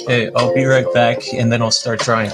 Hey, I'll be right back, and then I'll start trying.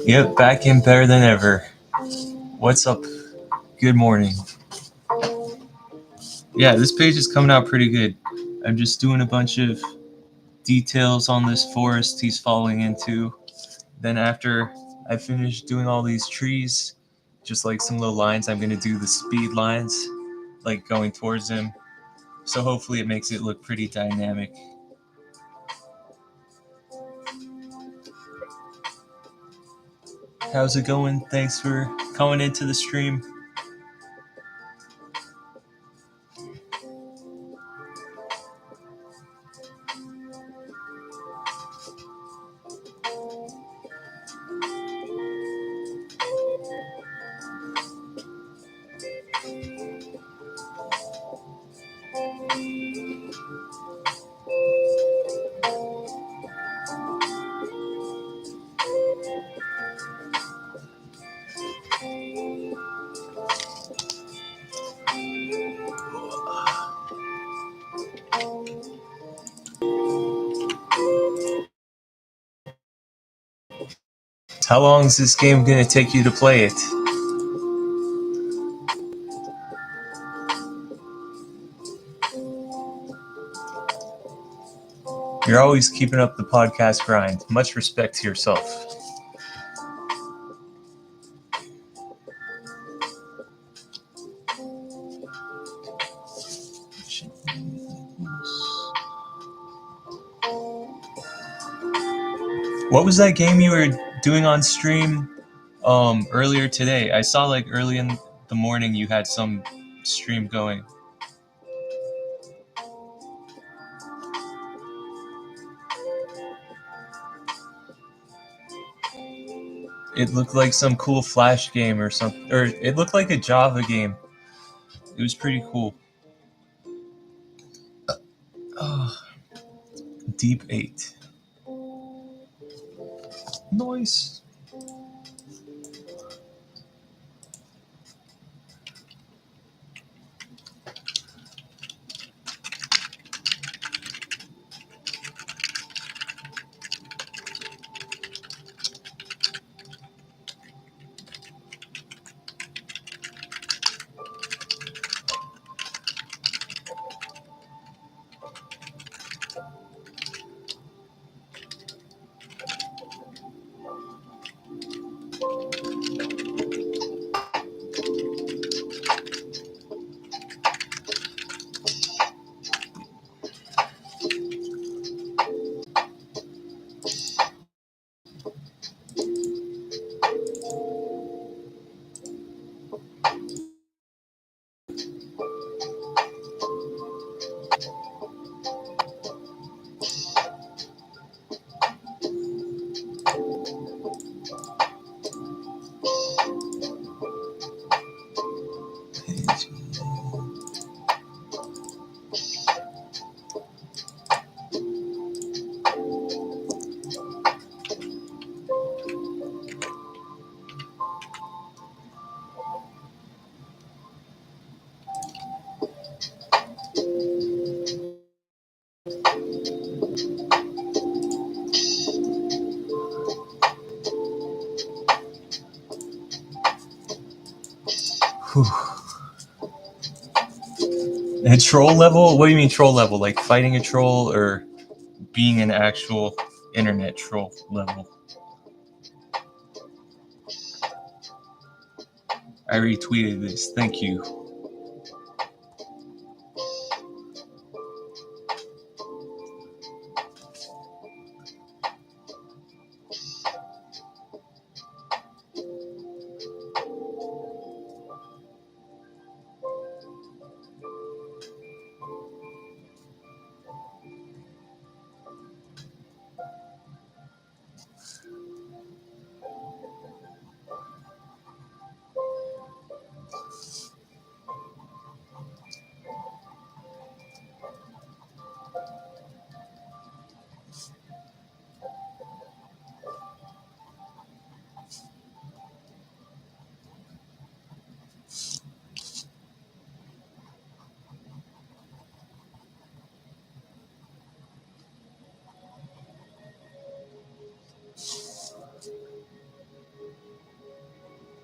Yep, back in better than ever. What's up? Good morning. Yeah, this page is coming out pretty good. I'm just doing a bunch of details on this forest he's falling into. Then after I finish doing all these trees, just like some little lines, I'm going to do the speed lines, like going towards him. So hopefully it makes it look pretty dynamic. How's it going? Thanks for coming into the stream. How long is this game going to take you to play it? You're always keeping up the podcast grind. Much respect to yourself. What was that game you were doing on stream earlier today? I saw like early in the morning you had some stream going. It looked like some cool Flash game or something, or it looked like a Java game. It was pretty cool. Deep 8. Nice. A troll level? What do you mean troll level? Like fighting a troll or being an actual internet troll level? I retweeted this. Thank you.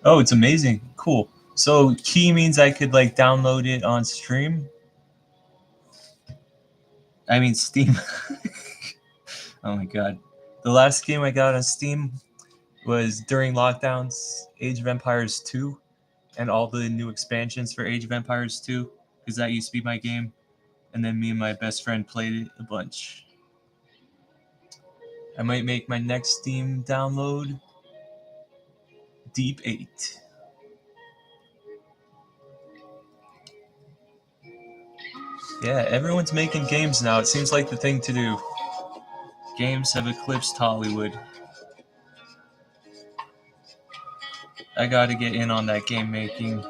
Oh, it's amazing. Cool. So key means I could like download it on stream? I mean Steam. Oh my god. The last game I got on Steam was during lockdowns, Age of Empires 2 and all the new expansions for Age of Empires 2 because that used to be my game, and then me and my best friend played it a bunch. I might make my next Steam download Deep 8. Yeah, everyone's making games now. It seems like the thing to do. Games have eclipsed Hollywood. I gotta get in on that game making.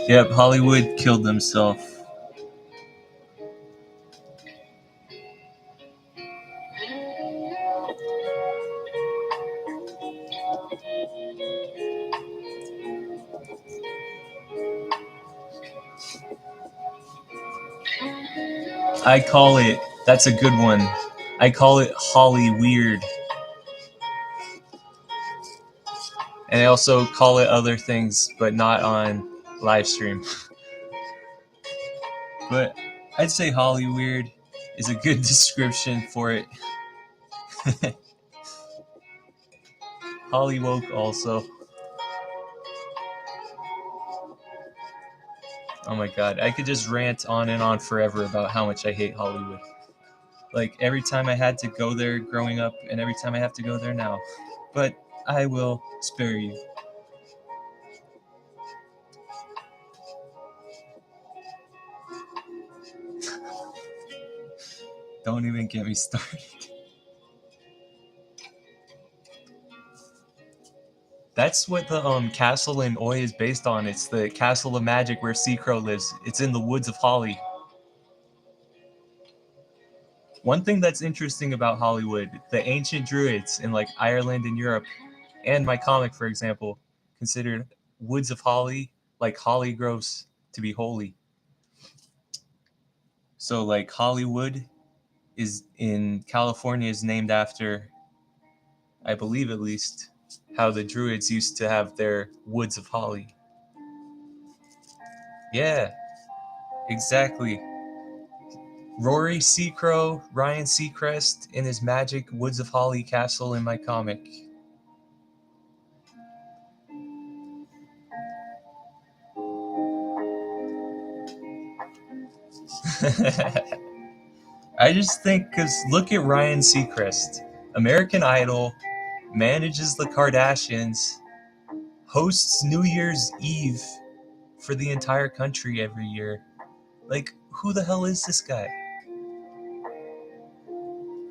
Yep, Hollywood killed themselves. I call it, that's a good one. I call it Holly Weird. And I also call it other things, but not on live stream. But I'd say Holly Weird is a good description for it. Holly Woke also. Oh my god, I could just rant on and on forever about how much I hate Hollywood. Like every time I had to go there growing up and every time I have to go there now. But I will spare you. Don't even get me started. That's what the castle in Oi is based on. It's the castle of magic where Seacrow lives. It's in the woods of Holly. One thing that's interesting about Hollywood, the ancient druids in like Ireland and Europe, and my comic, for example, considered woods of Holly, like holly groves, to be holy. So like Hollywood is in California is named after, I believe at least, how the druids used to have their woods of holly. Yeah, exactly. Rory Seacrow, Ryan Seacrest in his magic Woods of Holly castle in my comic. I just think, because look at Ryan Seacrest. American Idol, manages the Kardashians, hosts New Year's Eve for the entire country every year. Like, who the hell is this guy?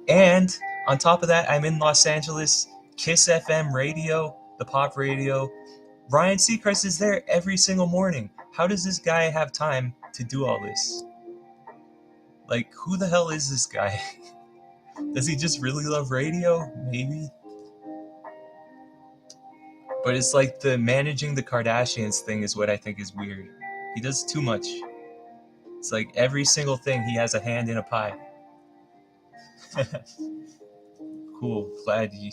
And on top of that, I'm in Los Angeles, Kiss FM radio. the pop radio. Ryan Seacrest is there every single morning. How does this guy have time to do all this? Like, who the hell is this guy? Does he just really love radio? Maybe. But it's like the managing the Kardashians thing is what I think is weird. He does too much. It's like every single thing he has a hand in a pie. Cool. Glad you...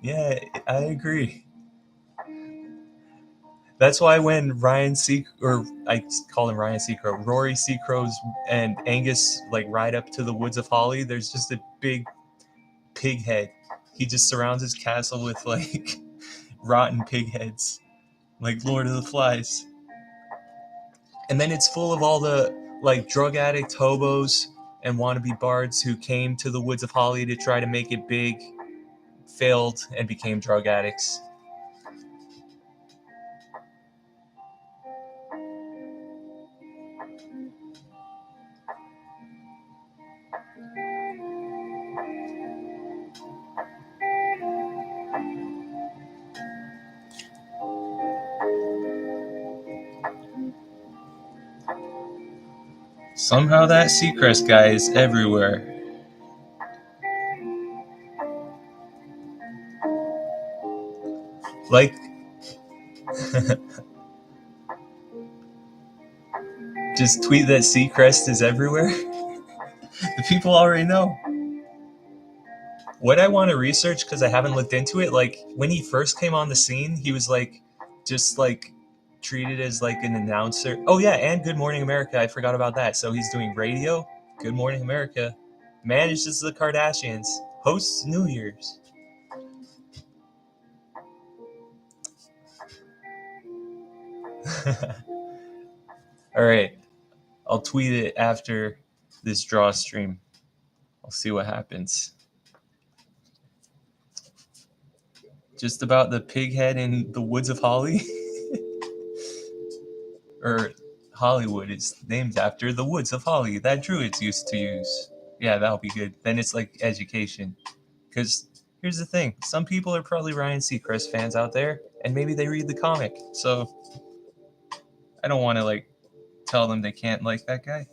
Yeah, I agree. That's why when Ryan or I call him Ryan Seacrow, Rory Seacrow's and Angus like ride up to the Woods of Holly, there's just a big pig head. He just surrounds his castle with like rotten pig heads, like Lord of the Flies. And then it's full of all the like drug addict hobos and wannabe bards who came to the Woods of Holly to try to make it big, failed, and became drug addicts. Somehow that Seacrest guy is everywhere. Like, just tweet that Seacrest is everywhere. The people already know. What I want to research, because I haven't looked into it, like when he first came on the scene, he was like, just like treated as like an announcer. Oh yeah, and Good Morning America. I forgot about that. So he's doing radio, Good Morning America, manages the Kardashians, hosts New Year's. All right, I'll tweet it after this draw stream. I'll see what happens. Just about the pig head in the Woods of Holly. Or Hollywood is named after the Woods of Holly that Druids used to use. Yeah, that'll be good. Then it's like education. Because here's the thing. Some people are probably Ryan Seacrest fans out there, and maybe they read the comic. So I don't want to like tell them they can't like that guy.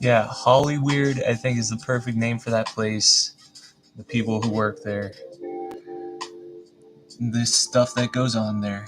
Yeah, Hollyweird, I think, is the perfect name for that place. The people who work there. This stuff that goes on there.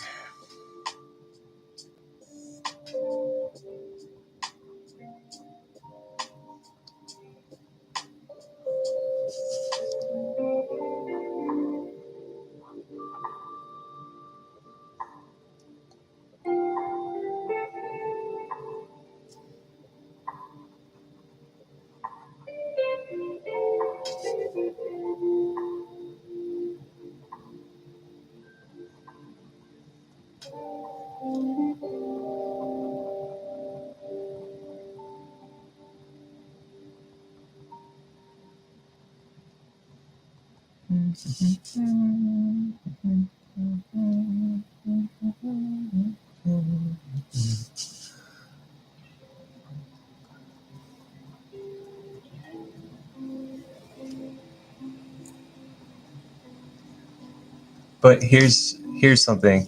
But here's something.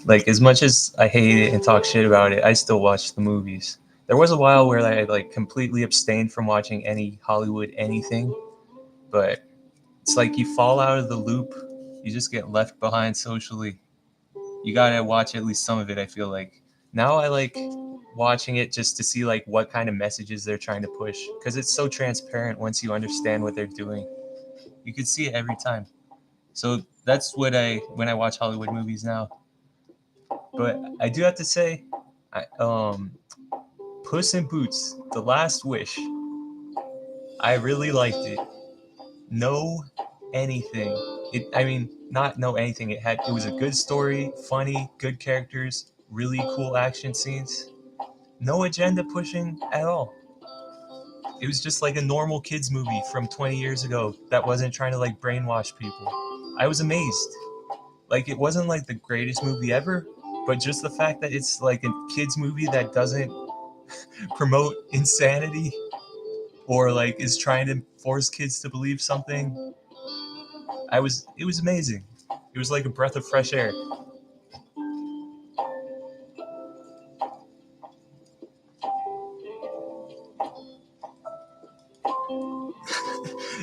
Like, as much as I hate it and talk shit about it, I still watch the movies. There was a while where I like completely abstained from watching any Hollywood anything, but it's like you fall out of the loop, you just get left behind socially. You gotta watch at least some of it, I feel like. Now I like watching it just to see like what kind of messages they're trying to push, because it's so transparent once you understand what they're doing. You can see it every time. So that's what I when I watch Hollywood movies now. But I do have to say, Puss in Boots: The Last Wish. I really liked it. No anything. I mean, not know anything. It was a good story, funny, good characters, really cool action scenes. No agenda pushing at all. It was just like a normal kids movie from 20 years ago that wasn't trying to like brainwash people. I was amazed. Like it wasn't like the greatest movie ever, but just the fact that it's like a kids movie that doesn't promote insanity or like is trying to force kids to believe something. It was amazing. It was like a breath of fresh air.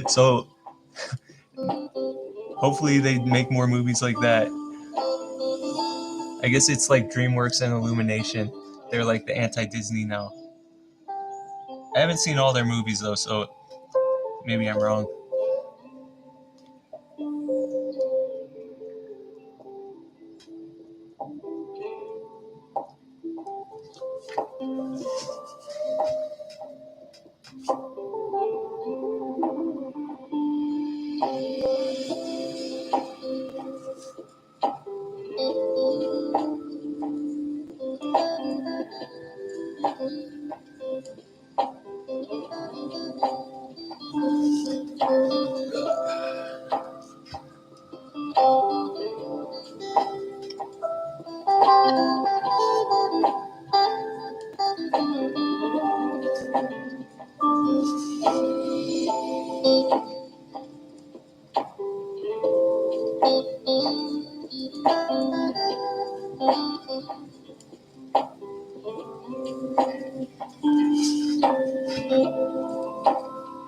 So hopefully they make more movies like that. I guess it's like DreamWorks and Illumination. They're like the anti-Disney now. I haven't seen all their movies though, so maybe I'm wrong.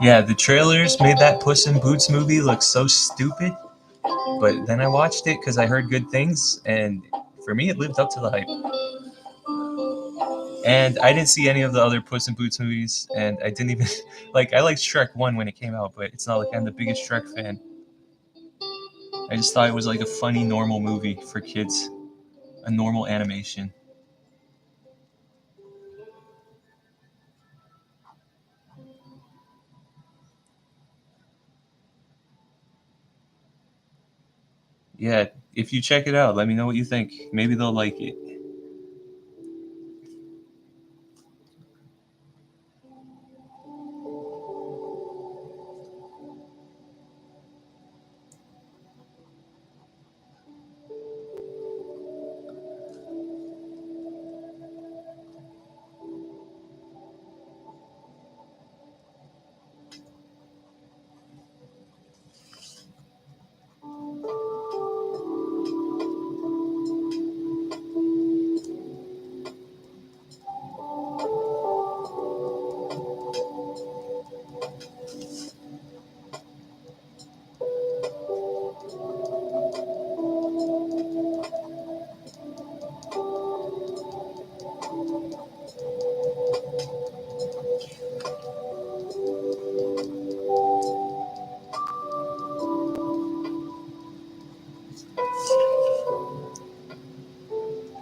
Yeah, the trailers made that Puss in Boots movie look so stupid, but then I watched it because I heard good things, and for me, it lived up to the hype. And I didn't see any of the other Puss in Boots movies, and I didn't even like. I liked Shrek 1 when it came out, but it's not like I'm the biggest Shrek fan. I just thought it was like a funny, normal movie for kids, a normal animation. Yeah, if you check it out, let me know what you think. Maybe they'll like it.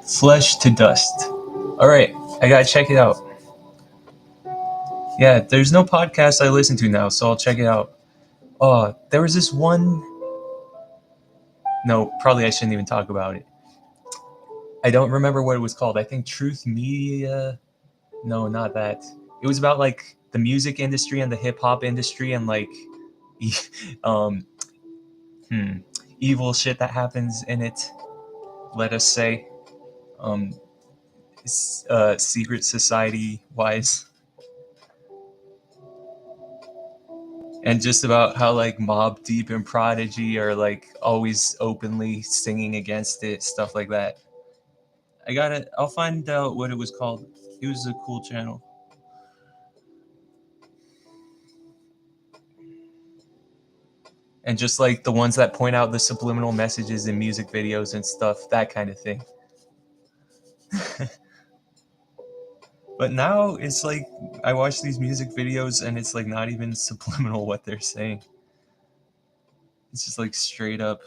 Flesh to Dust. All right, I gotta check it out. Yeah, there's no podcast I listen to now, so I'll check it out. Oh, there was this one. No, probably I shouldn't even talk about it. I don't remember what it was called. I think Truth Media. No, not that. It was about like the music industry and the hip hop industry and like, um, hmm, evil shit that happens in it. Let us say, um, secret society wise, and just about how like Mob Deep and Prodigy are like always openly singing against it, stuff like that. I gotta. I'll find out what it was called. It was a cool channel. And just like the ones that point out the subliminal messages in music videos and stuff, that kind of thing. But now it's like I watch these music videos and it's like not even subliminal what they're saying. It's just like straight up,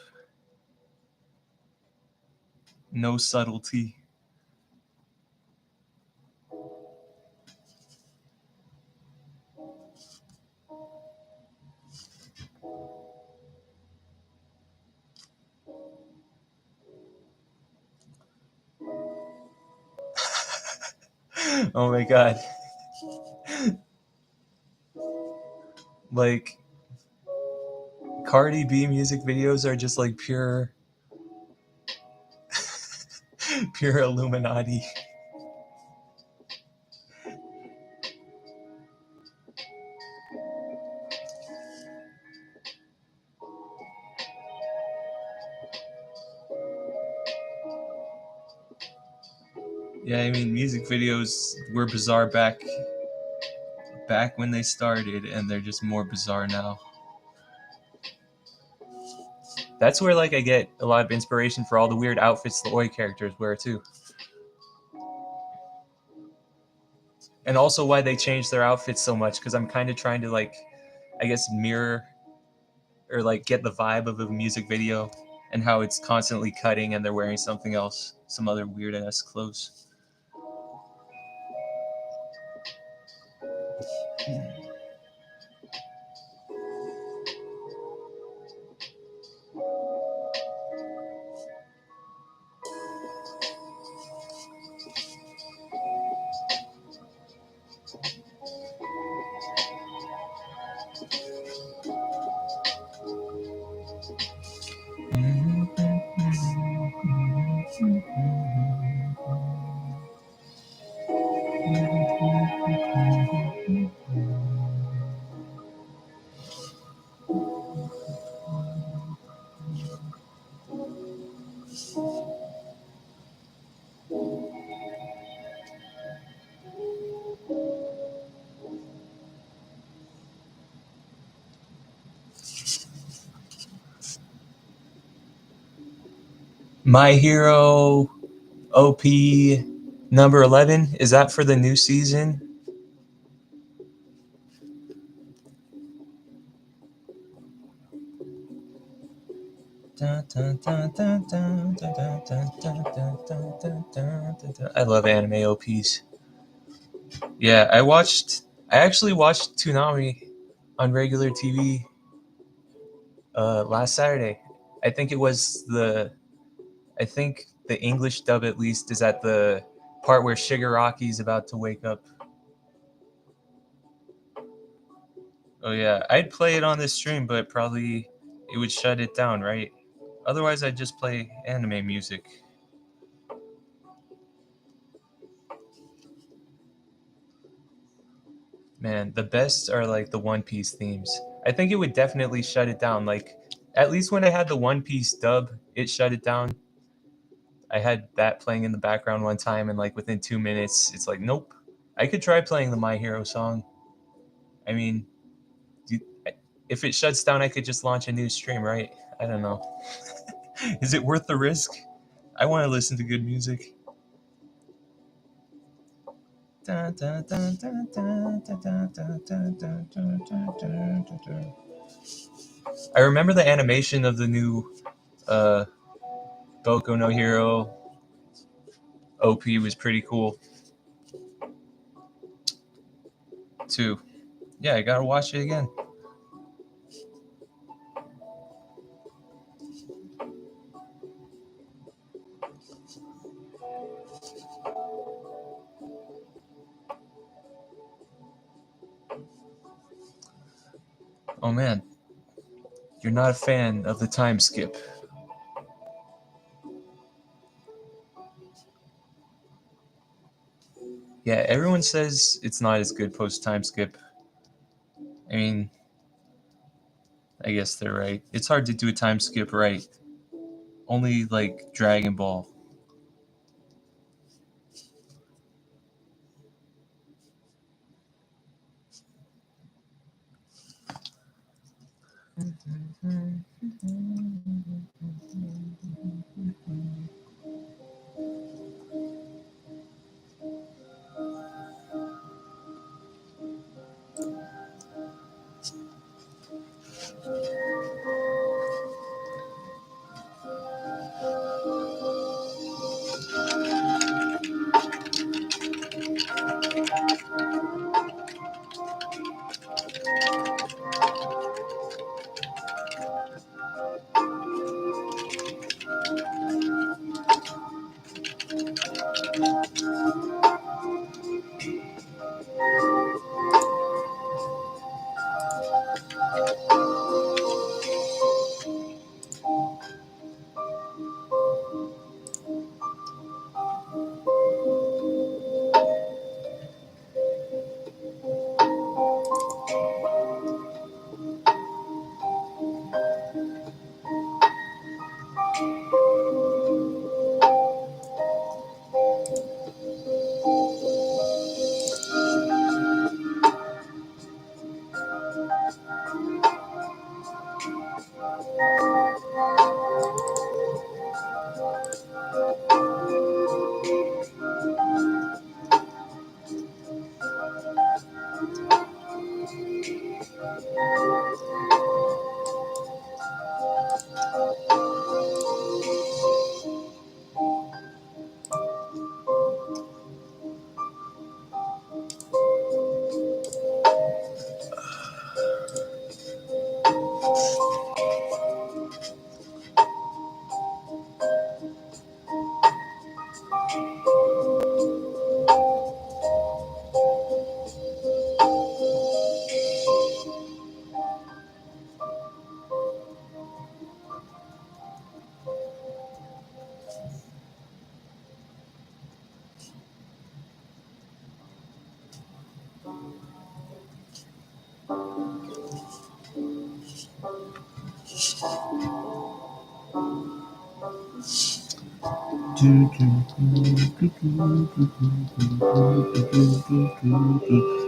no subtlety. Oh my god. Like Cardi B music videos are just like pure pure Illuminati. Yeah, I mean music videos were bizarre back when they started and they're just more bizarre now. That's where like I get a lot of inspiration for all the weird outfits the Oi characters wear too. And also why they change their outfits so much because I'm kind of trying to like I guess mirror or like get the vibe of a music video and how it's constantly cutting and they're wearing something else, some other weird ass clothes. My Hero OP number 11, is that for the new season? I love anime OPs. Yeah, I actually watched Toonami on regular TV last Saturday. I think it was I think the English dub at least is at the part where Shigaraki's about to wake up. Oh yeah, I'd play it on this stream, but probably it would shut it down, right? Otherwise, I'd just play anime music. Man, the best are like the One Piece themes. I think it would definitely shut it down. Like, at least when I had the One Piece dub, it shut it down. I had that playing in the background one time, and like within 2 minutes, it's like, nope. I could try playing the My Hero song. I mean, do- if it shuts down, I could just launch a new stream, right? I don't know. Is it worth the risk? I want to listen to good music. I remember the animation of the new uh, Boku no Hero OP was pretty cool too. Yeah, I gotta watch it again. Oh man, you're not a fan of the time skip. Yeah, everyone says it's not as good post time skip. I mean, I guess they're right. It's hard to do a time skip right. Only like Dragon Ball.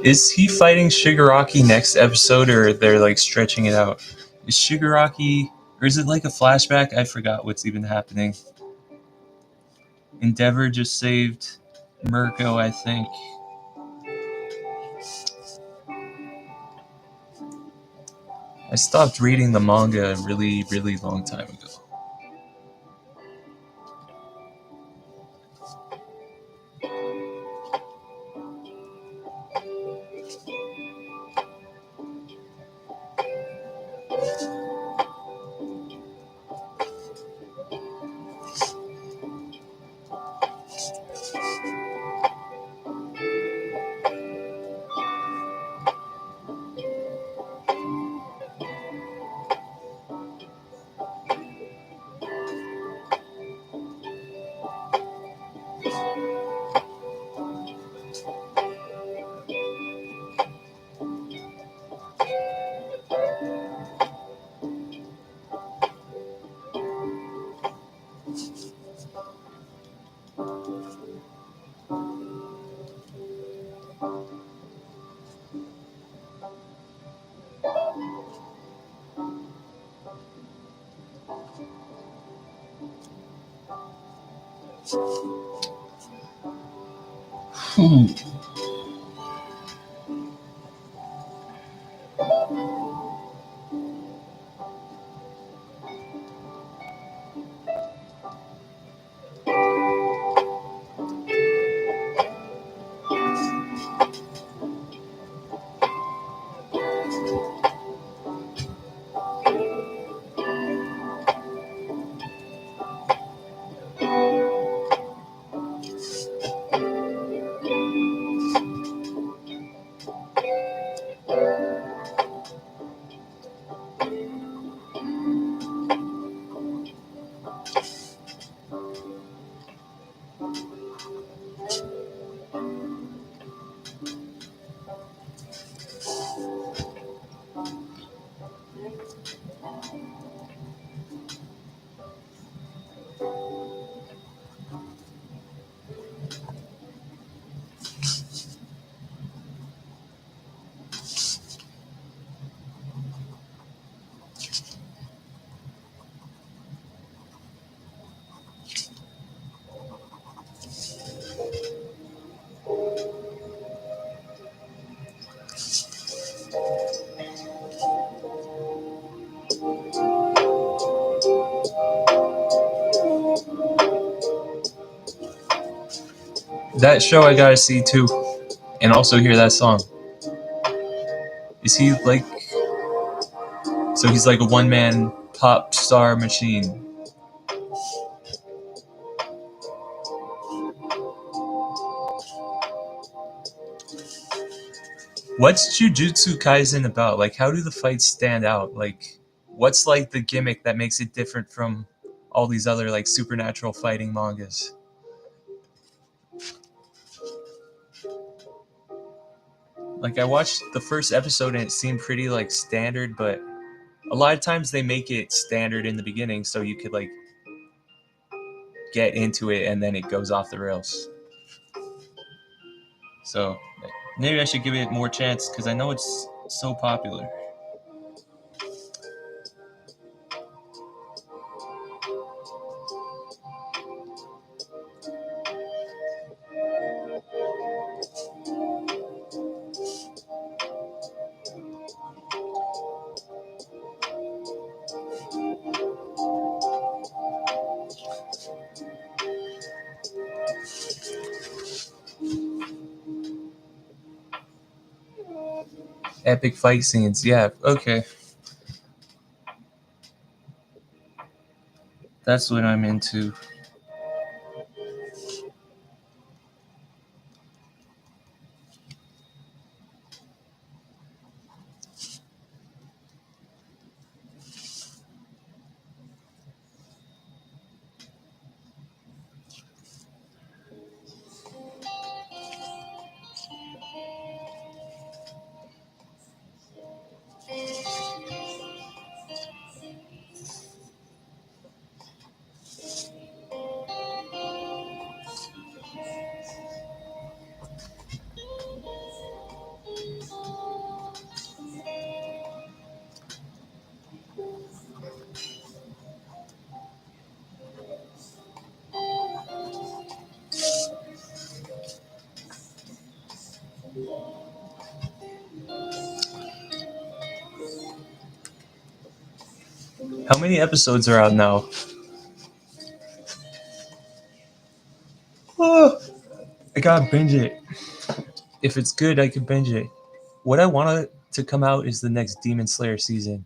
Is he fighting Shigaraki next episode, or they're like stretching it out? Is Shigaraki, or is it like a flashback? I forgot what's even happening. Endeavor just saved Mirko, I think. I stopped reading the manga a really, really long time ago. That show I gotta see too, and also hear that song. Is he like? So he's like a one-man pop star machine. What's Jujutsu Kaisen about? Like, how do the fights stand out? Like, what's like the gimmick that makes it different from all these other like supernatural fighting mangas? Like, I watched the first episode and it seemed pretty like standard, but a lot of times they make it standard in the beginning so you could like get into it and then it goes off the rails. So maybe I should give it more chance because I know it's so popular. Epic fight scenes. Yeah, okay. That's what I'm into. How many episodes are out now? Oh, I gotta binge it. If it's good, I can binge it. What I want to come out is the next Demon Slayer season,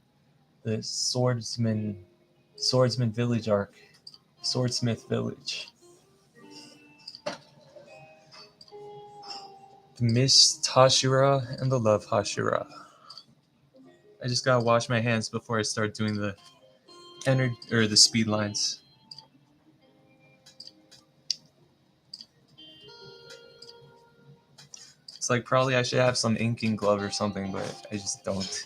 the Swordsman Village arc, Swordsmith Village. The Mist Hashira and the Love Hashira. I just gotta wash my hands before I start doing the the speed lines. It's like probably I should have some inking glove or something, but I just don't.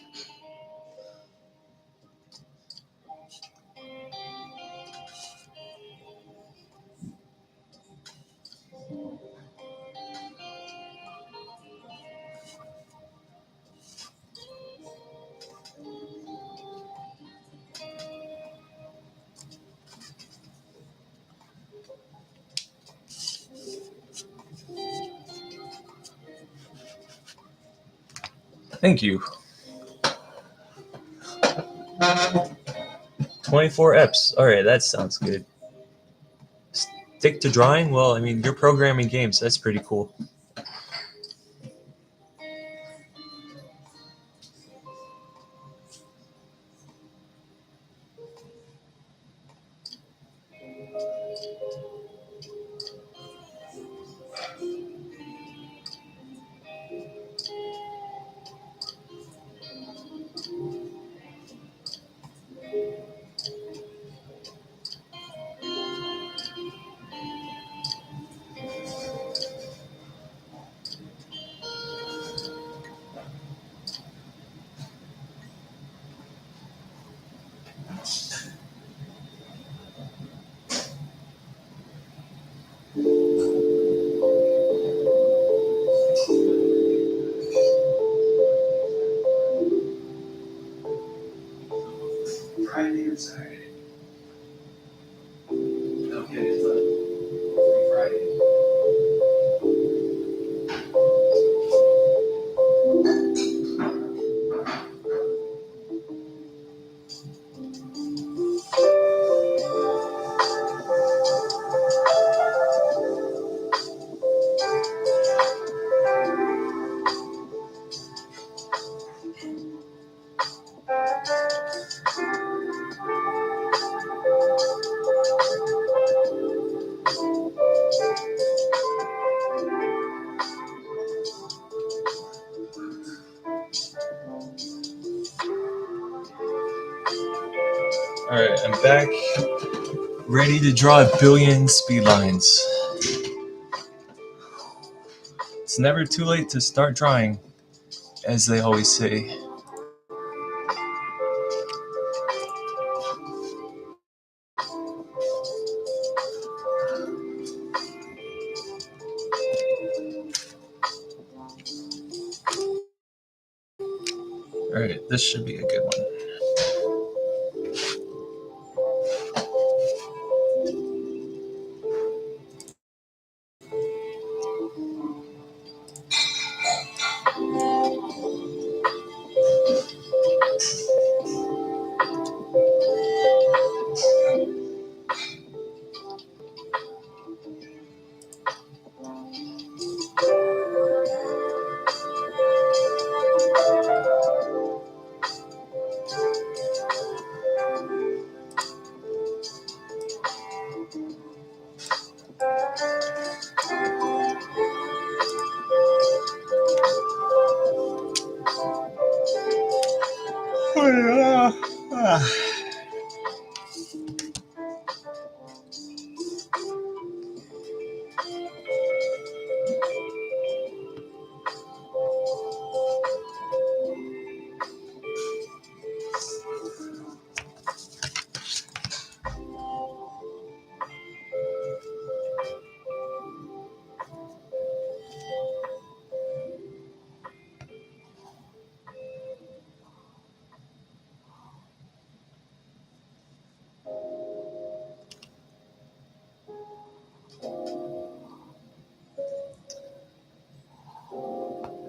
Thank you. 24 eps. Alright, that sounds good. Stick to drawing? Well, I mean, you're programming games. That's pretty cool. Friday inside. Okay, look. Friday. Alright, I'm back. Ready to draw a billion speed lines. It's never too late to start drawing, as they always say. Alright, this should be a good one.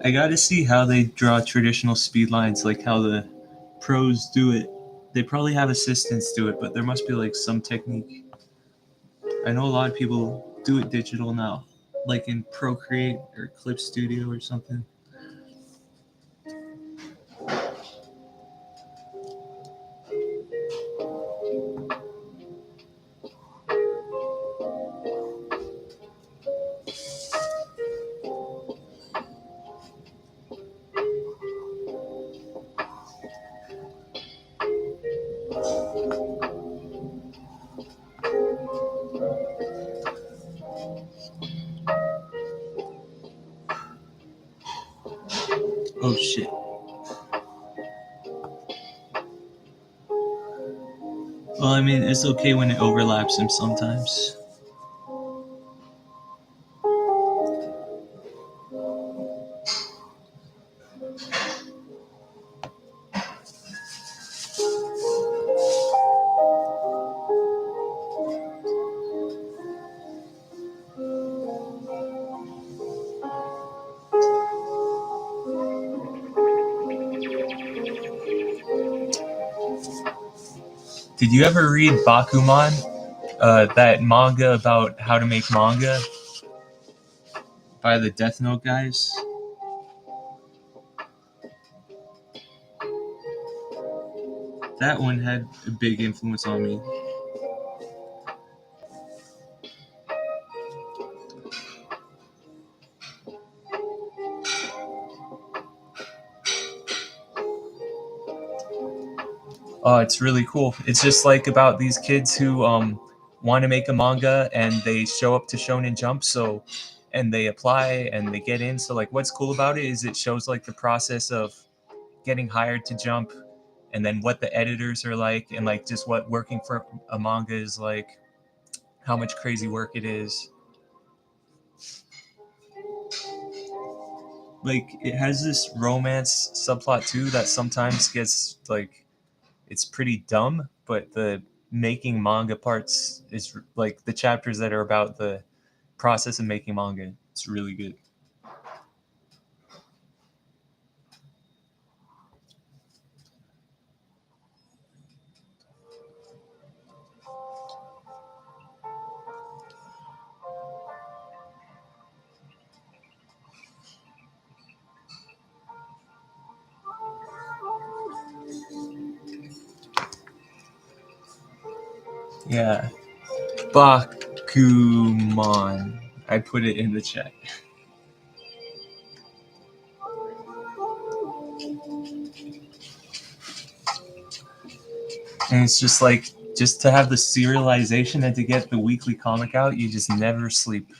I got to see how they draw traditional speed lines, like how the pros do it. They probably have assistants do it, but there must be like some technique. I know a lot of people do it digital now, like in Procreate or Clip Studio or something. Oh shit. Well, I mean, it's okay when it overlaps them sometimes. Did you ever read Bakuman? That manga about how to make manga by the Death Note guys? That one had a big influence on me. Oh, it's really cool. It's just like about these kids who want to make a manga and they show up to Shonen Jump, so and they apply and they get in. So like, what's cool about it is it shows like the process of getting hired to Jump, and then what the editors are like, and like just what working for a manga is like, how much crazy work it is. Like it has this romance subplot too that sometimes gets like it's pretty dumb, but the making manga parts is like the chapters that are about the process of making manga. It's really good. Yeah, Bakuman. I put it in the chat, and it's just like just to have the serialization and to get the weekly comic out, you just never sleep.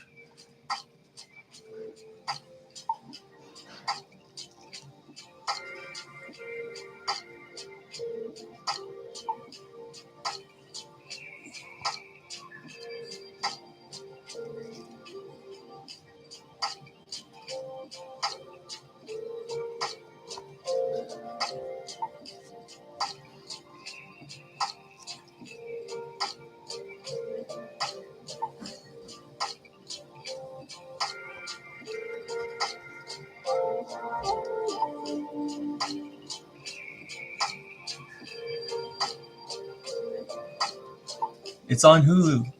It's on Hulu.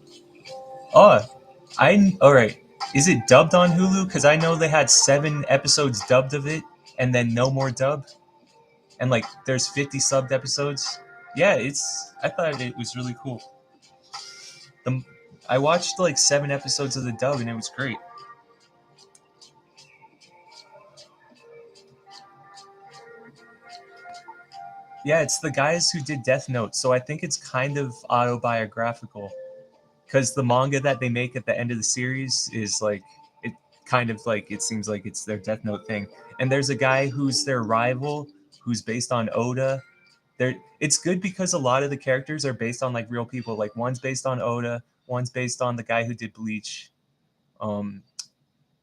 Oh, I all right. Is it dubbed on Hulu? Because I know they had 7 episodes dubbed of it, and then no more dub, and like there's 50 subbed episodes. Yeah, it's. I thought it was really cool. The, I watched like 7 episodes of the dub, and it was great. Yeah, it's the guys who did Death Note, so I think it's kind of autobiographical. Because the manga that they make at the end of the series is like it kind of like it seems like it's their Death Note thing. And there's a guy who's their rival, who's based on Oda. It's good because a lot of the characters are based on like real people. Like one's based on Oda, one's based on the guy who did Bleach. Um,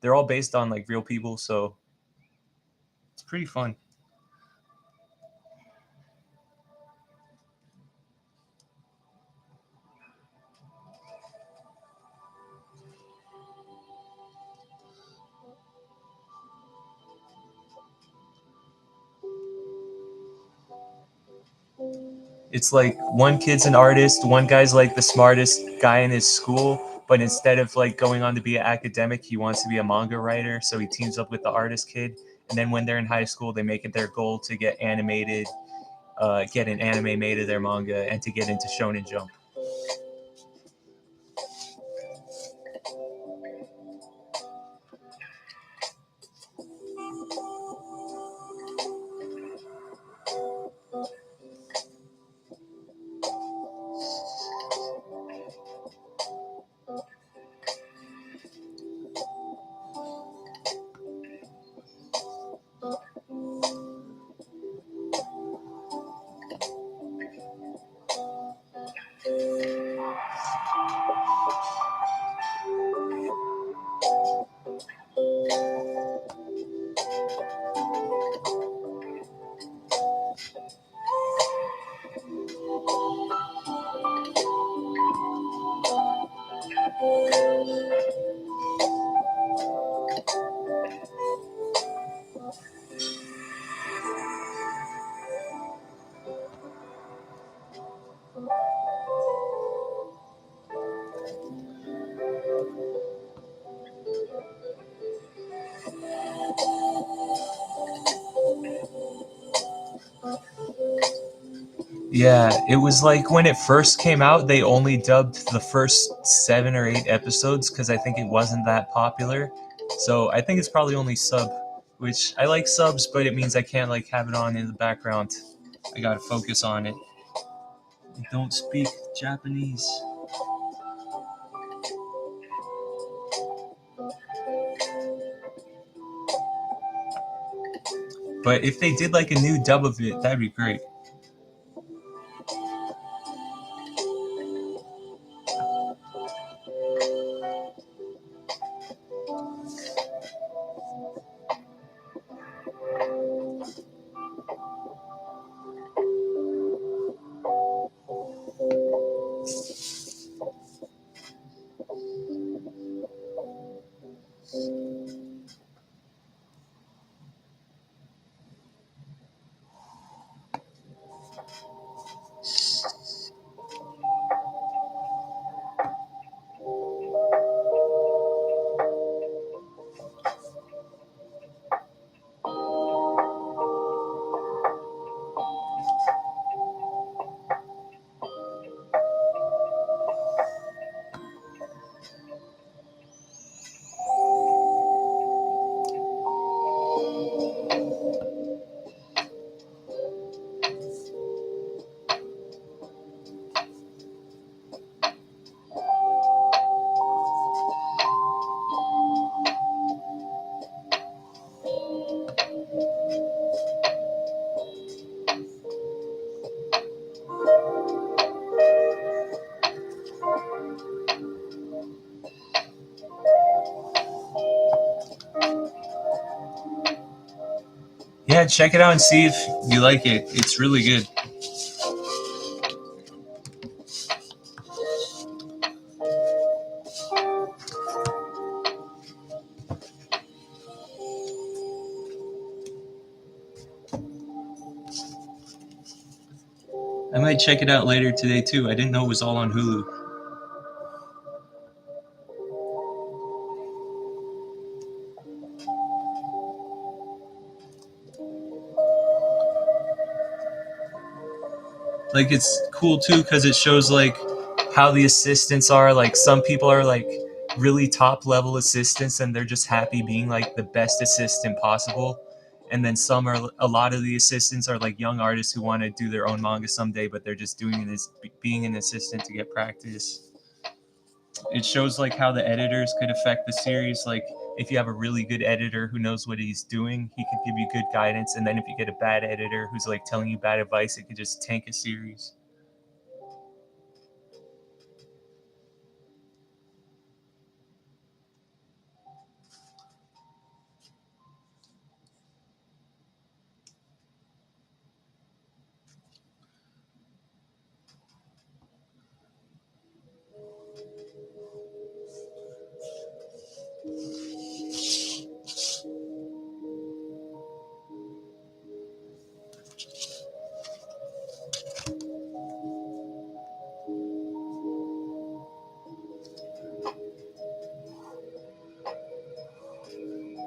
they're all based on like real people, so it's pretty fun. It's like one kid's an artist, one guy's like the smartest guy in his school, but instead of like going on to be an academic, he wants to be a manga writer, so he teams up with the artist kid. And then when they're in high school, they make it their goal to get animated, get an anime made of their manga, and to get into Shonen Jump. Yeah, it was like when it first came out, they only dubbed the first 7 or 8 episodes because I think it wasn't that popular. So I think it's probably only sub, which I like subs, but it means I can't like have it on in the background. I gotta focus on it. I don't speak Japanese. But if they did like a new dub of it, that'd be great. Yeah, check it out and see if you like it. It's really good. I might check it out later today too. I didn't know it was all on Hulu. Like it's cool too because it shows like how the assistants are. Like some people are like really top level assistants and they're just happy being like the best assistant possible. And then some are a lot of the assistants are like young artists who want to do their own manga someday, but they're just doing this being an assistant to get practice. It shows like how the editors could affect the series. Like if you have a really good editor who knows what he's doing, he could give you good guidance. And then if you get a bad editor who's like telling you bad advice, it could just tank a series.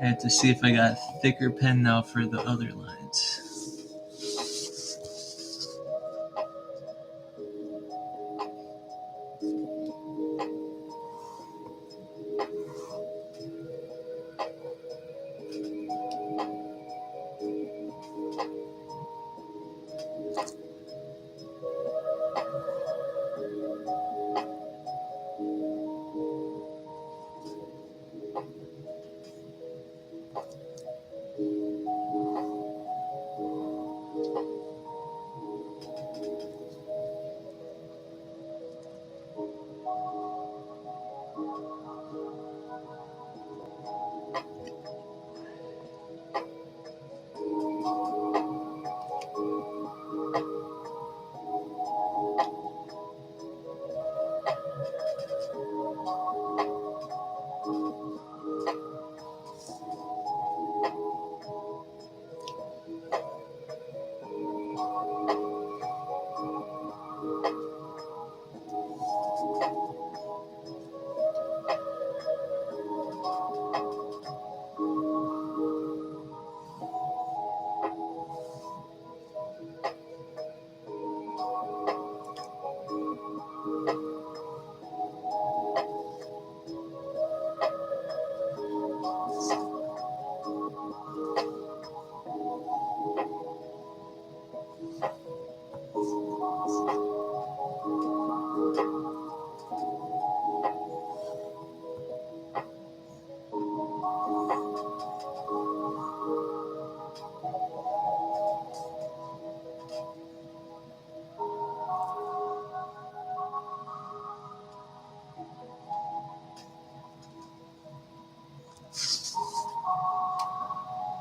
I had to see if I got a thicker pen now for the other lines.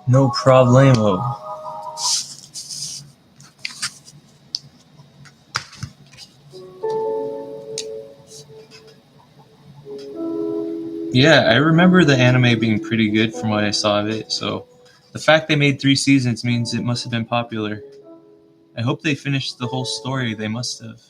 No problemo. Yeah, I remember the anime being pretty good from what I saw of it, so the fact they made 3 seasons means it must have been popular. I hope they finished the whole story. They must have.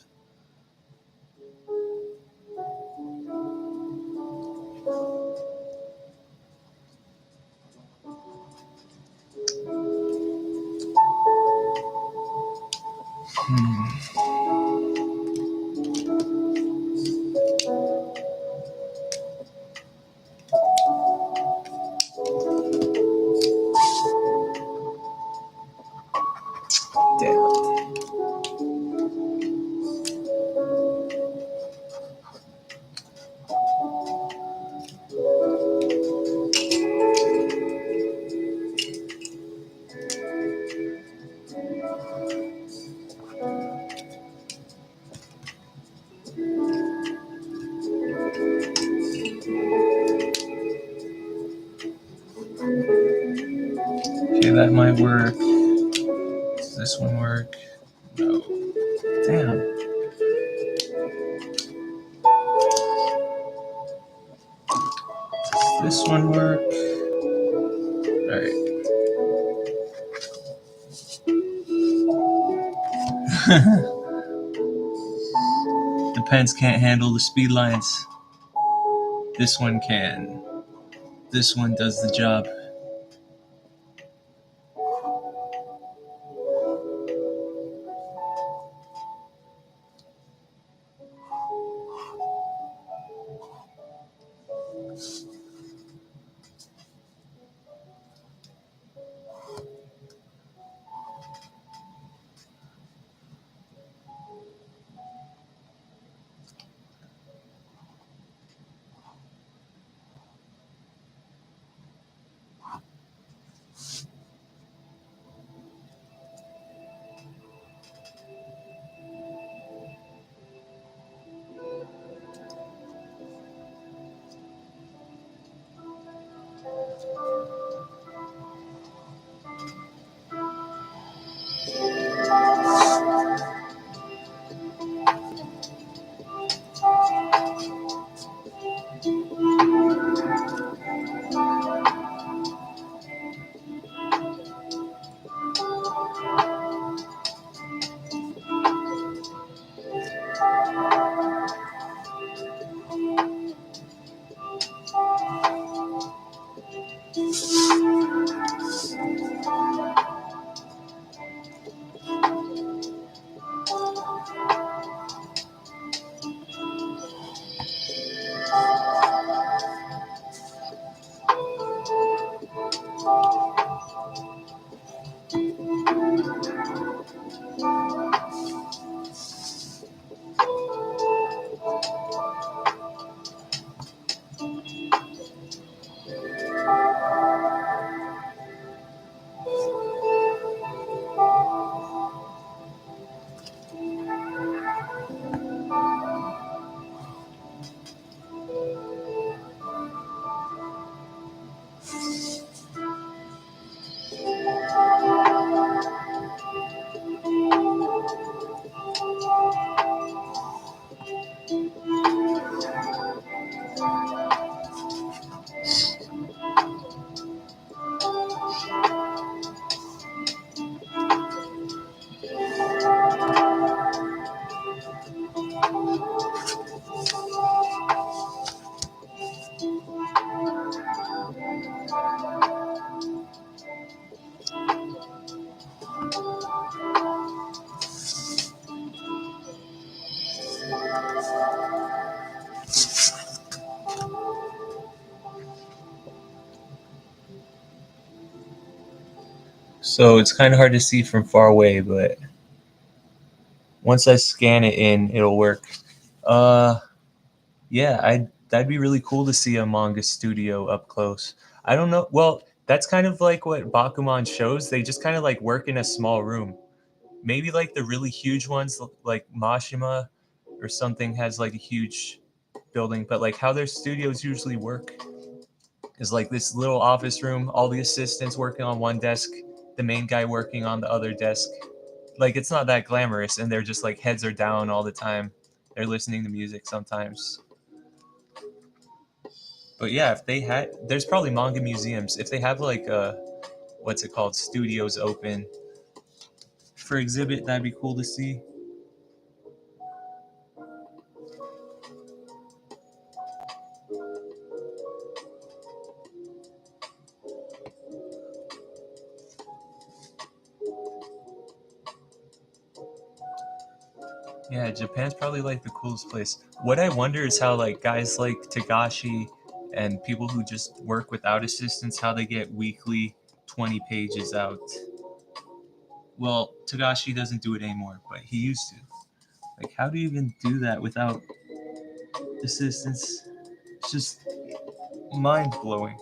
Damn. Okay, that might work. Does this one work? No. Damn. Does this one work? Alright. The pens can't handle the speed lines. This one can. This one does the job. So it's kind of hard to see from far away, but once I scan it in, it'll work. Uh, yeah, that'd be really cool to see a manga studio up close. I don't know. Well, that's kind of like what Bakuman shows. They just kind of like work in a small room. Maybe like the really huge ones, like Mashima or something, has like a huge building. But like how their studios usually work is like this little office room, all the assistants working on one desk, the main guy working on the other desk. Like it's not that glamorous, and they're just like heads are down all the time. They're listening to music sometimes. But yeah, if they had, there's probably manga museums. If they have like what's it called, studios open for exhibit, that'd be cool to see. Yeah, Japan's probably like the coolest place. What I wonder is how like guys like Tagashi and people who just work without assistants, how they get weekly 20 pages out. Well, Tagashi doesn't do it anymore, but he used to. Like, how do you even do that without assistance? It's just mind blowing.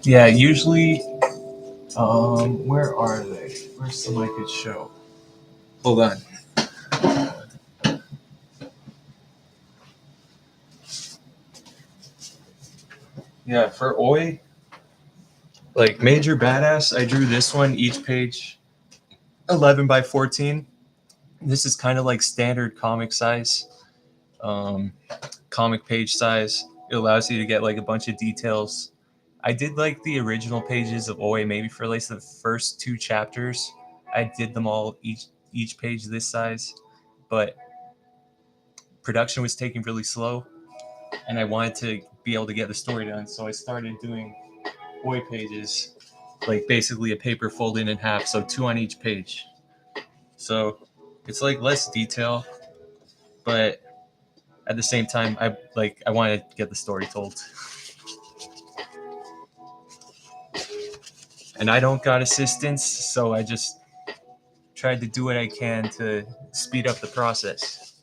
Yeah, usually, where are they? Where's some I could show? Hold on. Yeah, for Oi, like Major Badass, I drew this one, each page 11 by 14. This is kind of like standard comic size, um, comic page size. It allows you to get like a bunch of details. I did like the original pages of Oi, maybe for like the first 2 chapters. I did them all each page this size, but production was taking really slow, and I wanted to be able to get the story done, so I started doing Oi pages, like basically a paper folded in half, so 2 on each page. So it's like less detail, but at the same time, I wanted to get the story told. And I don't got assistance, so I just tried to do what I can to speed up the process.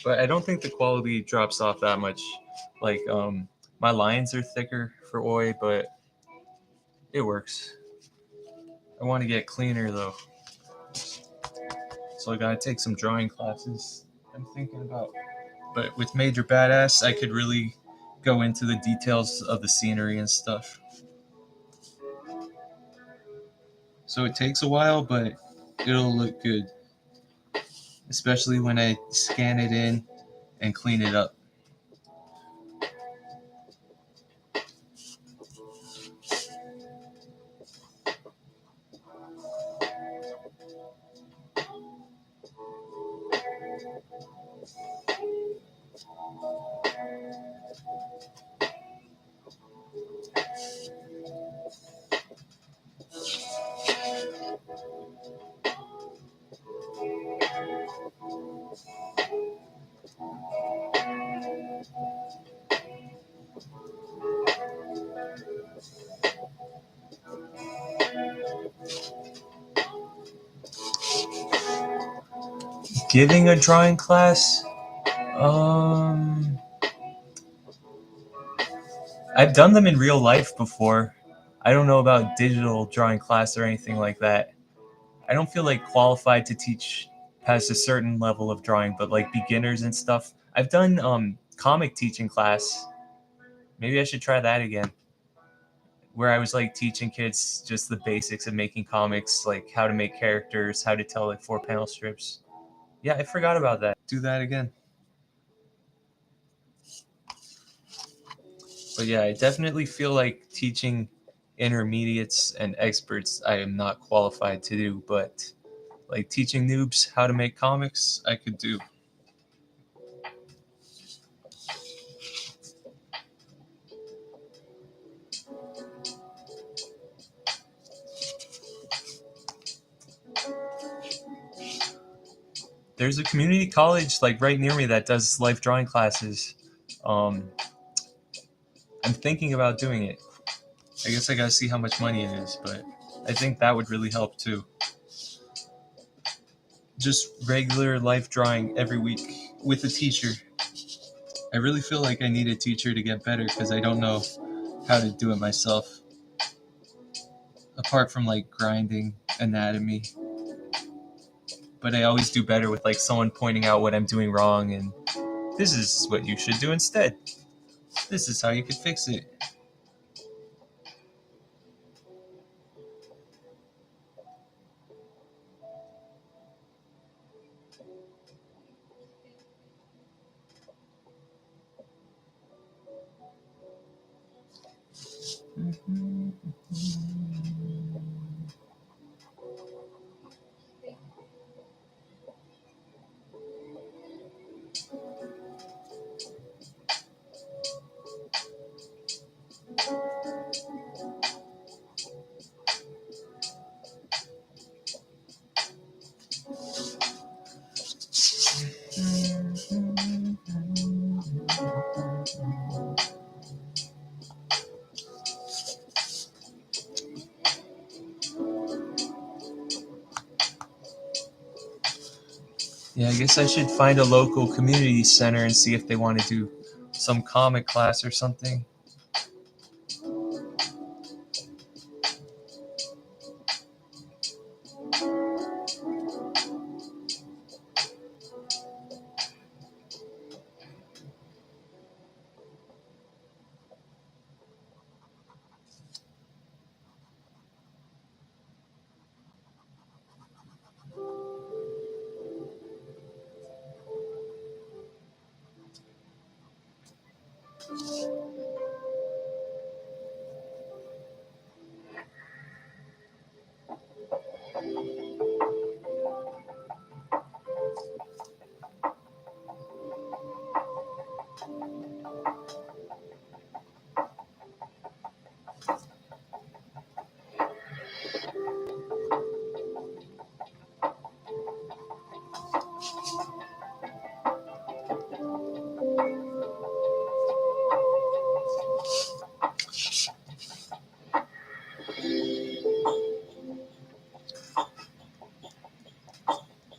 but I don't think the quality drops off that much. Like, my lines are thicker for Oi, but it works. I want to get cleaner though, so I gotta take some drawing classes. I'm thinking about, but with Major Badass, I could really go into the details of the scenery and stuff. So it takes a while, but it'll look good, especially when I scan it in and clean it up. Giving a drawing class, um, I've done them in real life before. I don't know about digital drawing class or anything like that. I don't feel like qualified to teach past a certain level of drawing, but like beginners and stuff. I've done comic teaching class. Maybe I should try that again, where I was like teaching kids just the basics of making comics, like how to make characters, how to tell like 4 panel strips. Yeah, I forgot about that. Do that again. But yeah, I definitely feel like teaching intermediates and experts I am not qualified to do, but like teaching noobs how to make comics, I could do. There's a community college like right near me that does life drawing classes. Um, I'm thinking about doing it. I guess I gotta see how much money it is, but I think that would really help too. Just regular life drawing every week with a teacher. I really feel like I need a teacher to get better because I don't know how to do it myself. Apart from like grinding anatomy, but I always do better with like someone pointing out what I'm doing wrong and this is what you should do instead. This is how you could fix it. Yeah, I guess I should find a local community center and see if they want to do some comic class or something.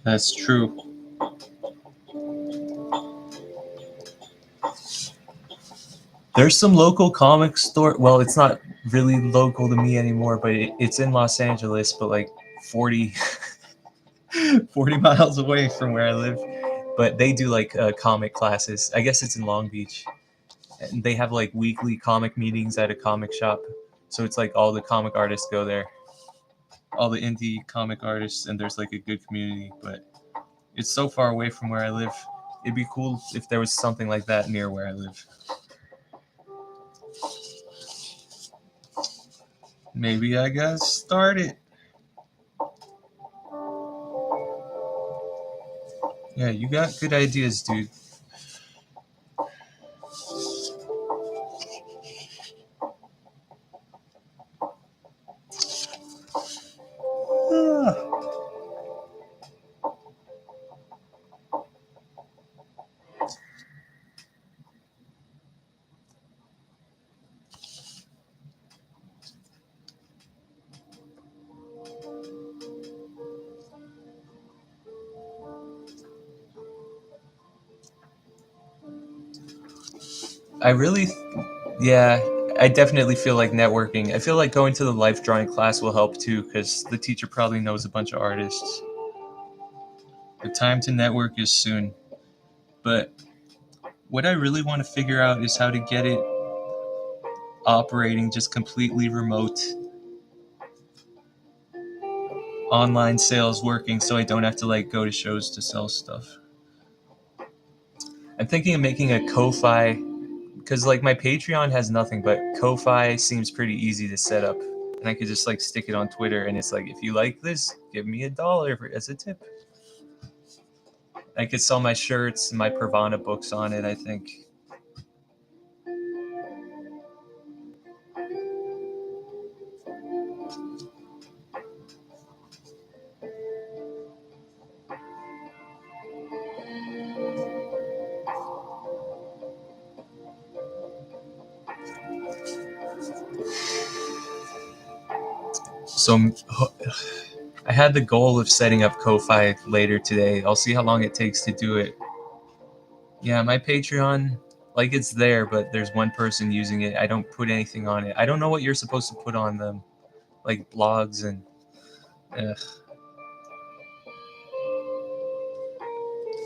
That's true. There's some local comic store. Well, it's not really local to me anymore, but it's in Los Angeles, but like 40, 40 miles away from where I live. But they do like comic classes. I guess it's in Long Beach. And they have like weekly comic meetings at a comic shop. So it's like all the comic artists go there, all the indie comic artists, and there's like a good community. But it's so far away from where I live. It'd be cool if there was something like that near where I live. Maybe I got started. Yeah, you got good ideas, dude. I really, yeah, I definitely feel like networking. I feel like going to the life drawing class will help too, because the teacher probably knows a bunch of artists. The time to network is soon. But what I really want to figure out is how to get it operating just completely remote, online sales working, so I don't have to like go to shows to sell stuff. I'm thinking of making a Ko-Fi, because like my Patreon has nothing, but Ko-Fi seems pretty easy to set up, and I could just like stick it on Twitter, and it's like, if you like this, give me $1 as a tip. I could sell my shirts and my Pervana books on it, I think. So I had the goal of setting up Ko-Fi later today. I'll see how long it takes to do it. Yeah, my Patreon, like, it's there, but there's one person using it. I don't put anything on it. I don't know what you're supposed to put on them, like blogs and. Ugh.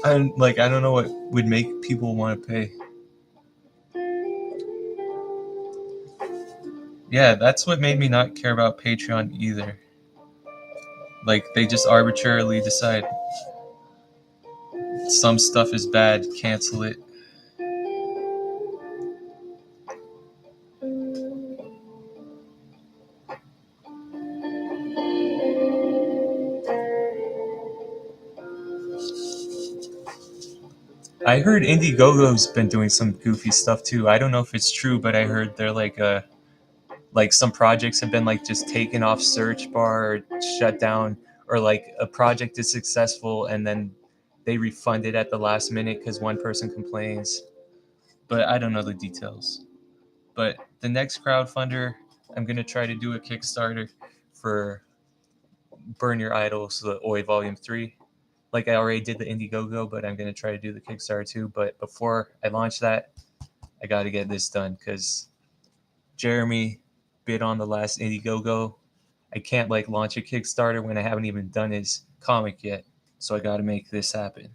I don't know what would make people want to pay. Yeah, that's what made me not care about Patreon either. Like, they just arbitrarily decide some stuff is bad, cancel it. I heard Indiegogo's been doing some goofy stuff too. I don't know if it's true, but I heard they're like some projects have been like just taken off search bar or shut down, or like a project is successful and then they refund it at the last minute because one person complains. But I don't know the details. But the next crowdfunder, I'm gonna try to do a Kickstarter for Burn Your Idols, the Oi Volume 3. Like, I already did the Indiegogo, but I'm gonna try to do the Kickstarter too. But before I launch that, I got to get this done because Jeremy bid on the last Indiegogo. I can't like launch a Kickstarter when I haven't even done his comic yet. So I got to make this happen.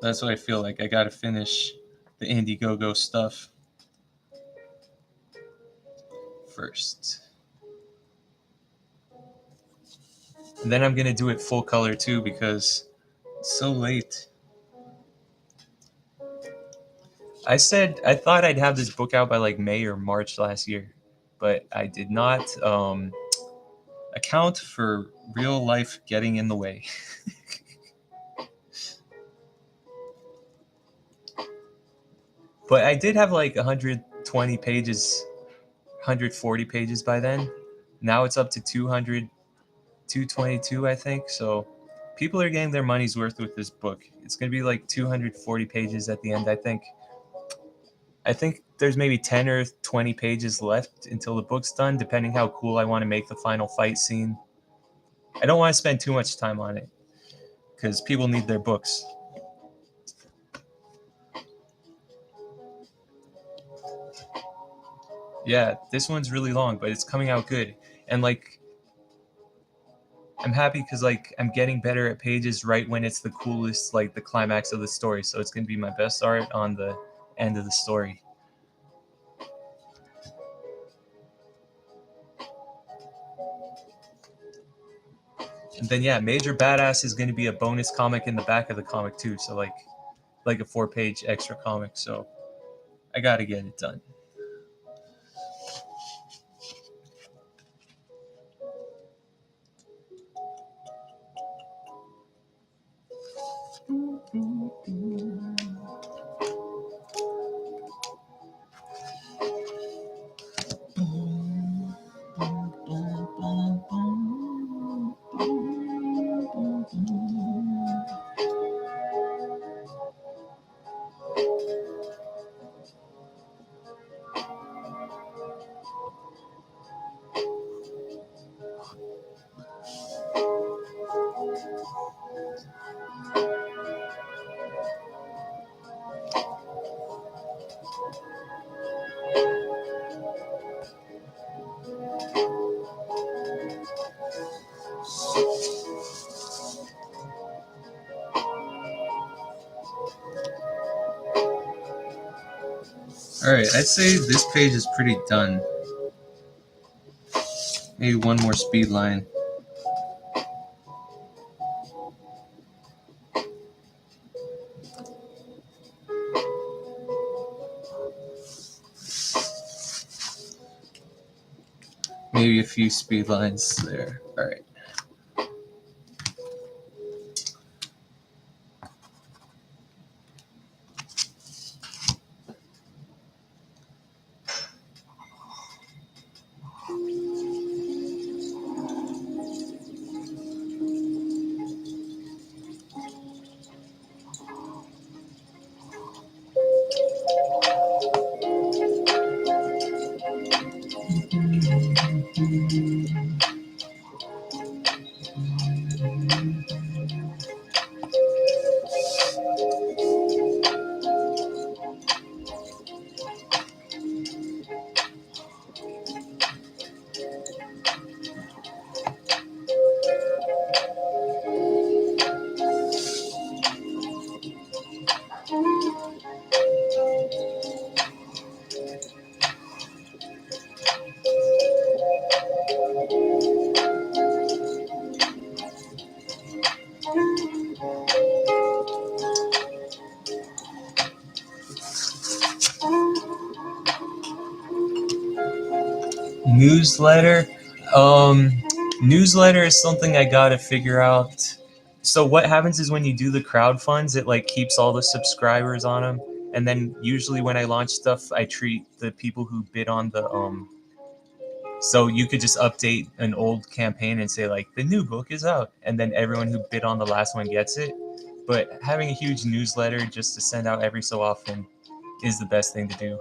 That's what I feel like. I got to finish the Indiegogo stuff first. And then I'm going to do it full color too because it's so late. I thought I'd have this book out by like May or March last year, but I did not account for real life getting in the way. But I did have like 120 pages, 140 pages by then. Now it's up to 200, 222, I think. So people are getting their money's worth with this book. It's going to be like 240 pages at the end, I think. I think there's maybe 10 or 20 pages left until the book's done, depending how cool I want to make the final fight scene. I don't want to spend too much time on it because people need their books. Yeah, this one's really long, but it's coming out good. And like, I'm happy because like I'm getting better at pages right when it's the coolest, like the climax of the story. So it's gonna be my best art on the end of the story. And then yeah, Major Badass is gonna be a bonus comic in the back of the comic too. So like a 4-page extra comic. So I gotta get it done. All right, I'd say this page is pretty done. Maybe one more speed line. Maybe a few speed lines there. All right. Newsletter. Newsletter is something I gotta figure out. So what happens is when you do the crowdfunds, it like keeps all the subscribers on them, and then usually when I launch stuff, I treat the people who bid on the So you could just update an old campaign and say like the new book is out, and then everyone who bid on the last one gets it. But having a huge newsletter just to send out every so often is the best thing to do.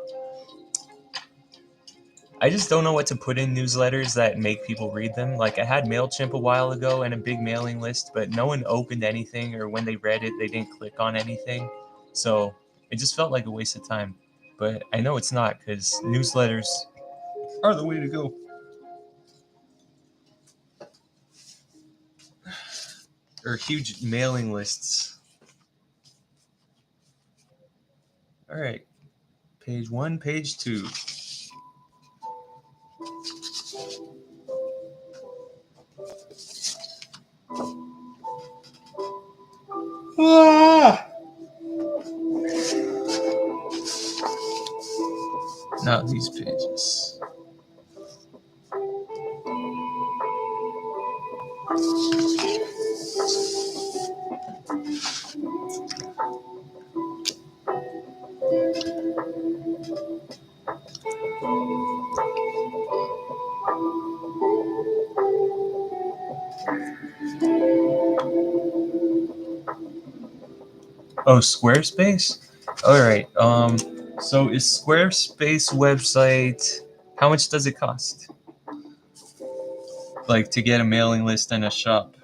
I just don't know what to put in newsletters that make people read them. Like I had MailChimp a while ago and a big mailing list, but no one opened anything, or when they read it, they didn't click on anything. So it just felt like a waste of time. But I know it's not, because newsletters are the way to go. Or huge mailing lists. All right. Page 1, page 2. Ah! Not these pages. Oh, Squarespace? All right. So is Squarespace website, how much does it cost? Like to get a mailing list and a shop?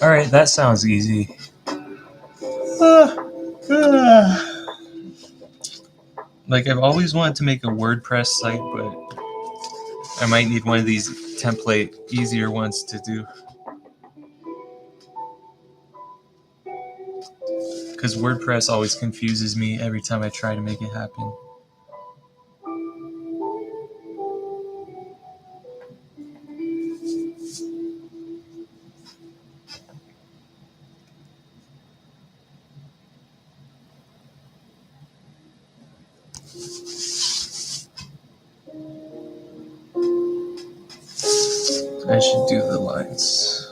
All right, that sounds easy. Like, I've always wanted to make a WordPress site, but I might need one of these template, easier ones to do. Because WordPress always confuses me every time I try to make it happen. I should do the lines.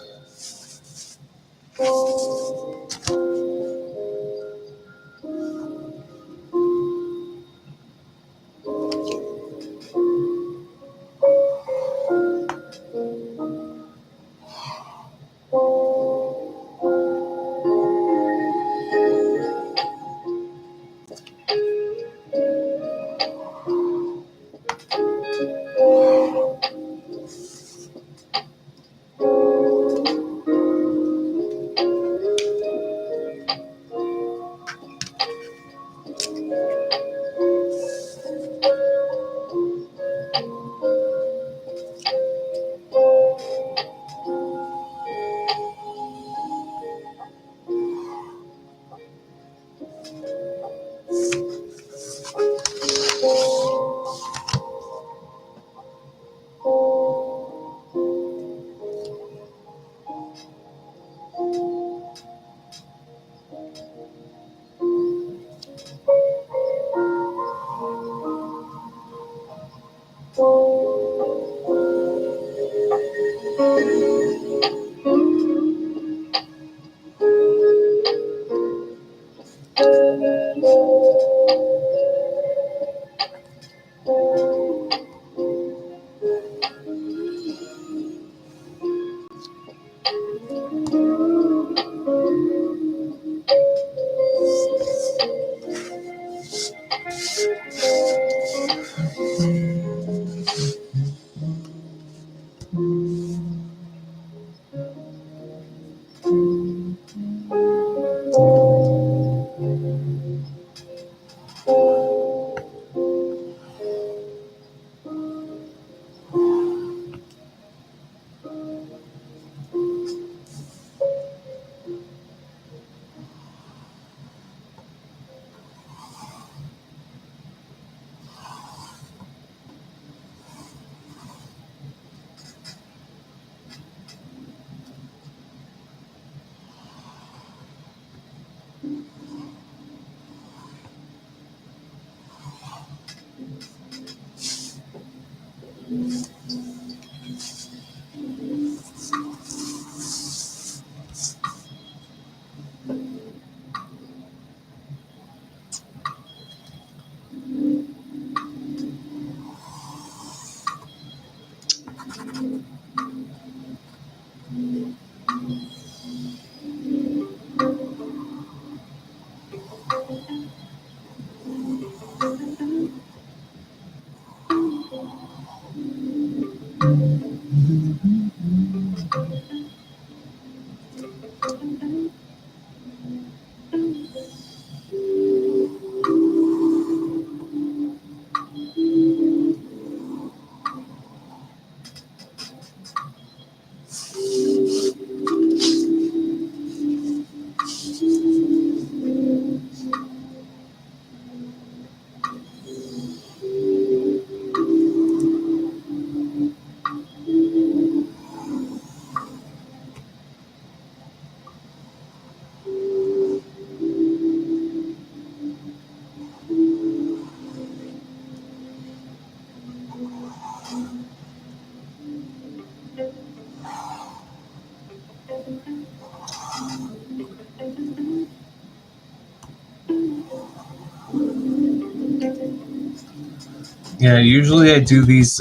Yeah, usually I do these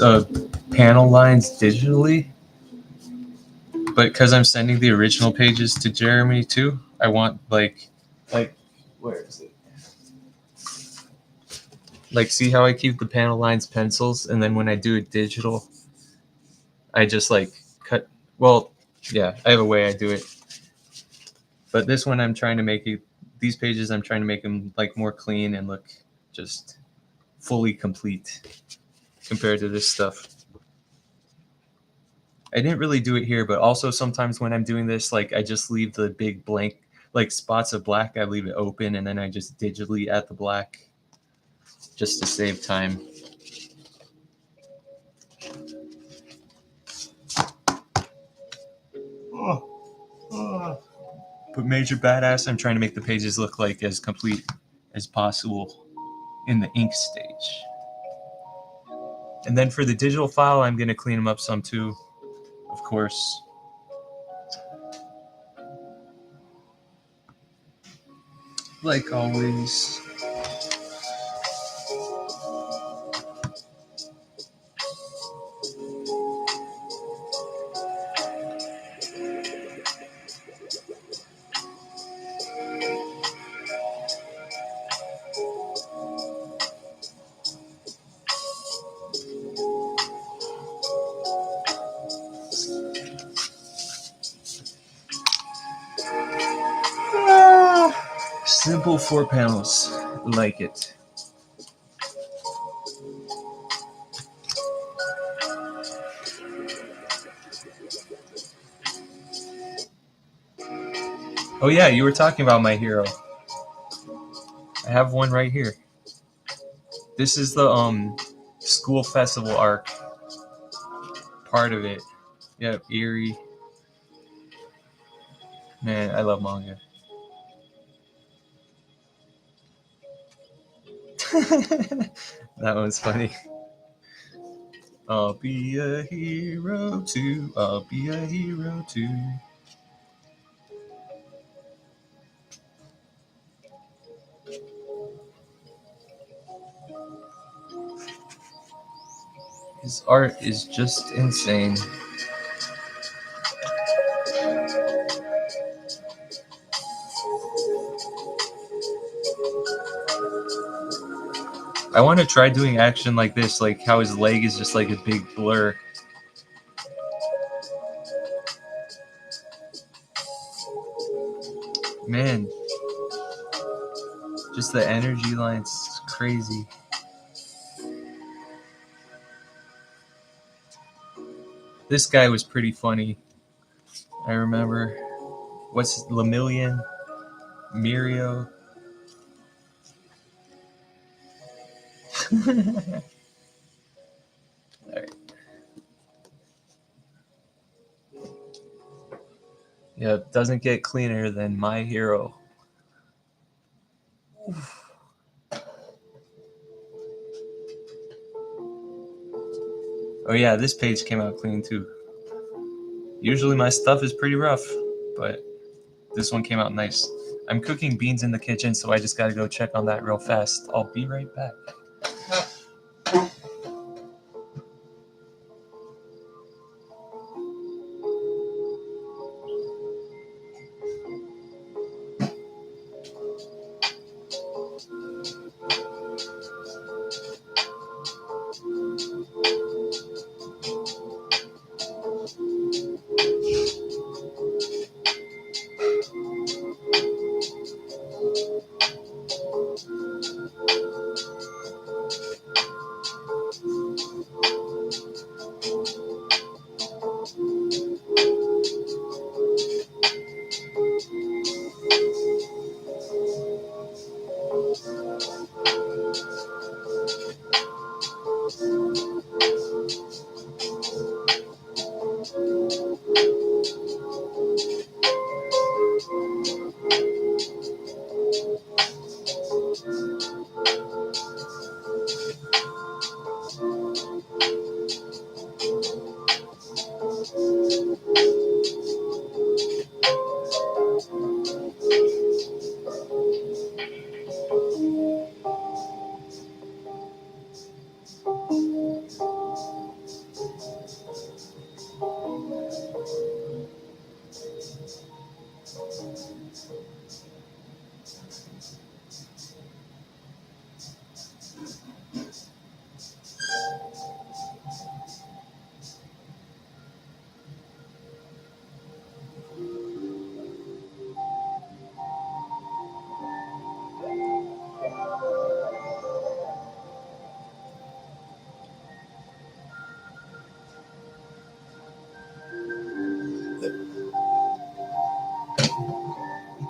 panel lines digitally, but because I'm sending the original pages to Jeremy too, I want like where is it? Like, see how I keep the panel lines pencils, and then when I do it digital, I just like cut. Well, yeah, I have a way I do it, but this one I'm trying to make it. These pages I'm trying to make them like more clean and look just fully complete compared to this stuff. I didn't really do it here, but also sometimes when I'm doing this, like I just leave the big blank, like spots of black, I leave it open and then I just digitally add the black just to save time. But Major Badass, I'm trying to make the pages look like as complete as possible in the ink stage. And then for the digital file, I'm going to clean them up some too, of course. Like always. Simple 4 panels, like it. Oh yeah, you were talking about my hero. I have one right here. This is the school festival arc part of it. Yep, Eerie. Man, I love manga. That one's funny. I'll be a hero too. I'll be a hero too. His art is just insane. I want to try doing action like this, like how his leg is just like a big blur. Man, just the energy lines, crazy. This guy was pretty funny. I remember. What's Lemillion? Mirio? Alright. Yep, doesn't get cleaner than My Hero. Oh yeah, this page came out clean too. Usually my stuff is pretty rough, but this one came out nice. I'm cooking beans in the kitchen, so I just gotta go check on that real fast. I'll be right back.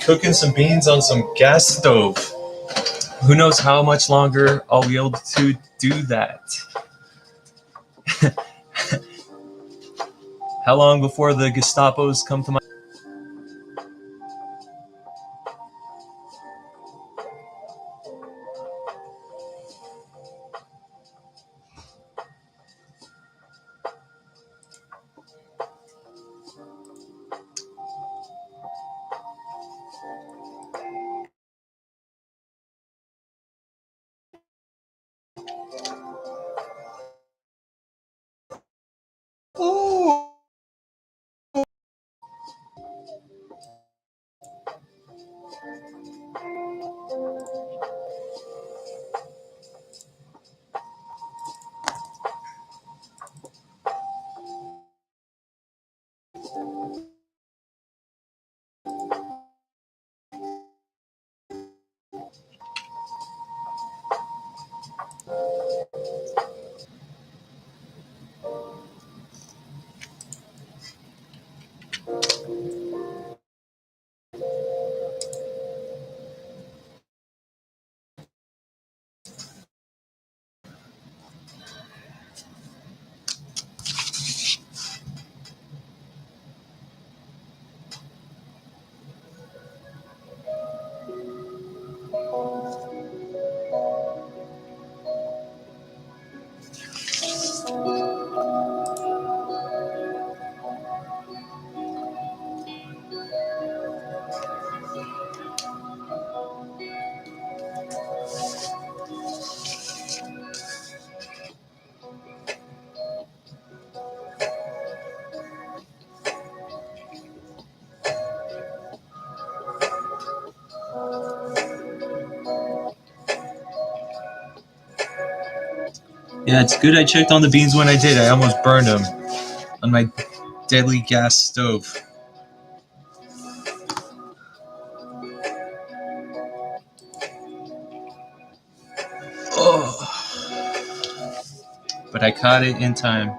cooking some beans on some gas stove. Who knows how much longer I'll be able to do that. How long before the Gestapos come to my... Oh. Yeah, it's good I checked on the beans when I did. I almost burned them on my deadly gas stove. Oh. But I caught it in time.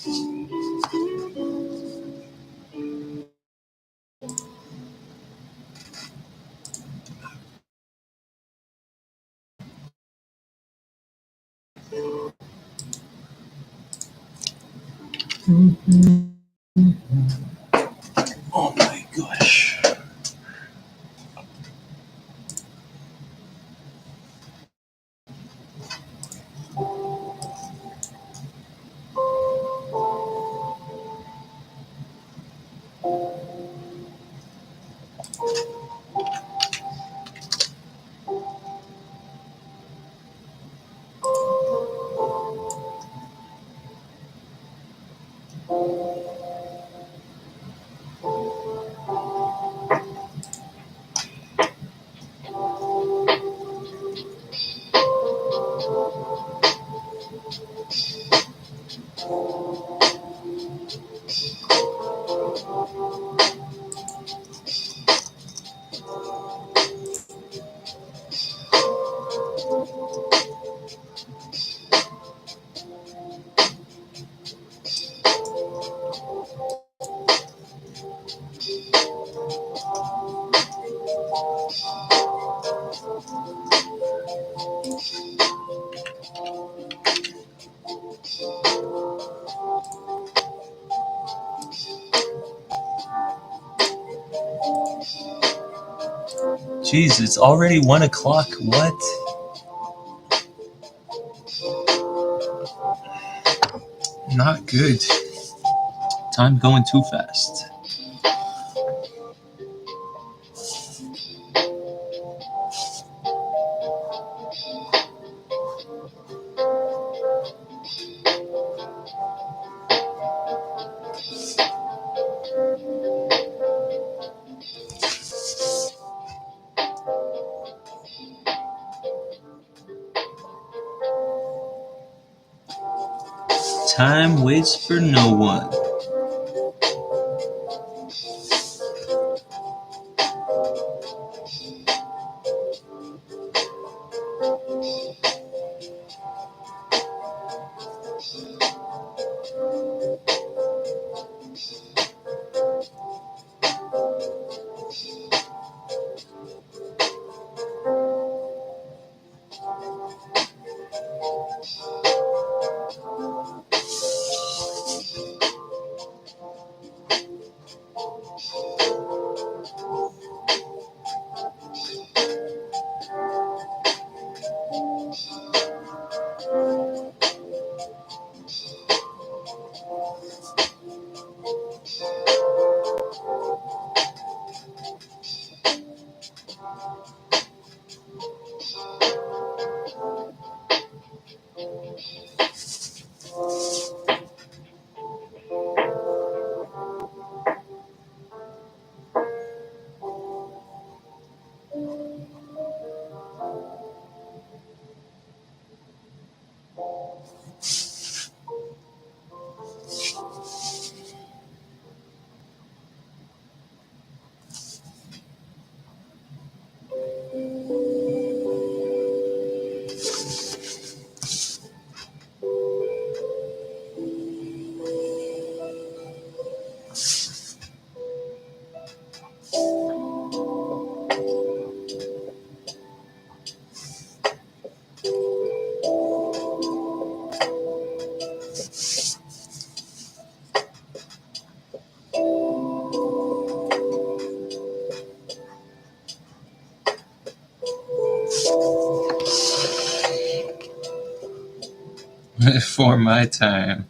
Oh my gosh. Jeez, it's already 1 o'clock. What? Not good. Time going too fast. Time waits for no one. For my time.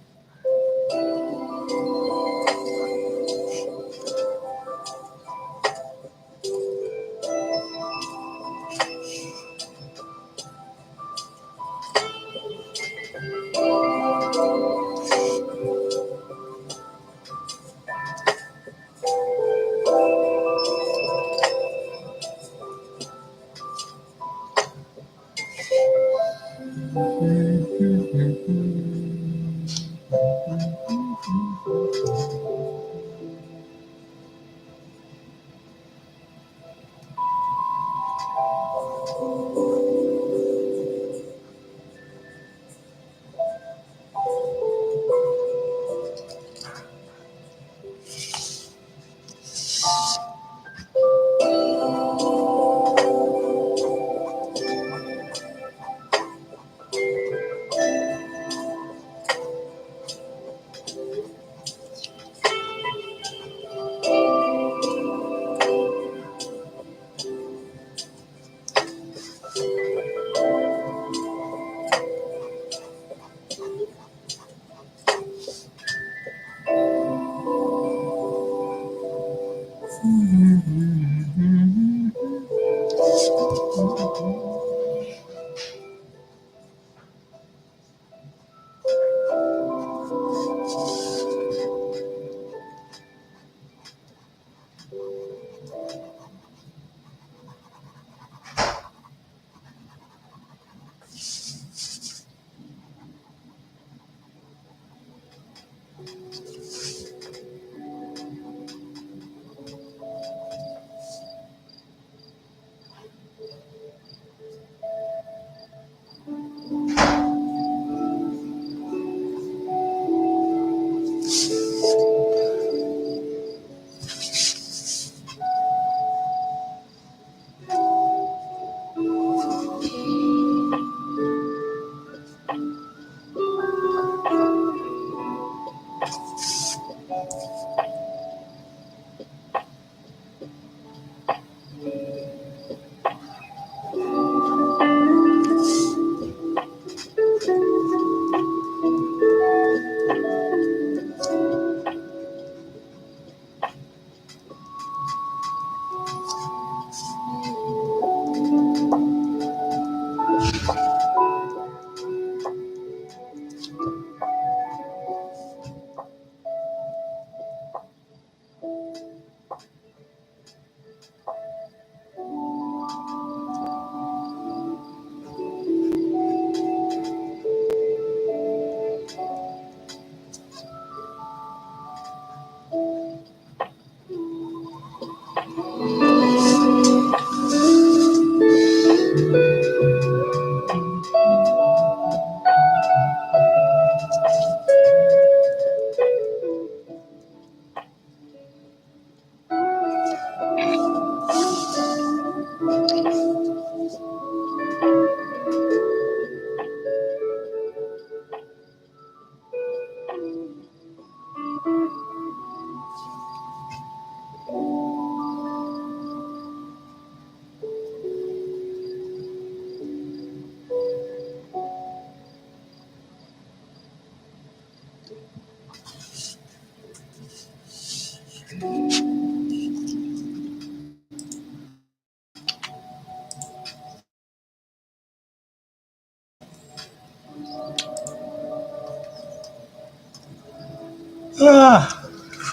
Ah,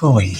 boy.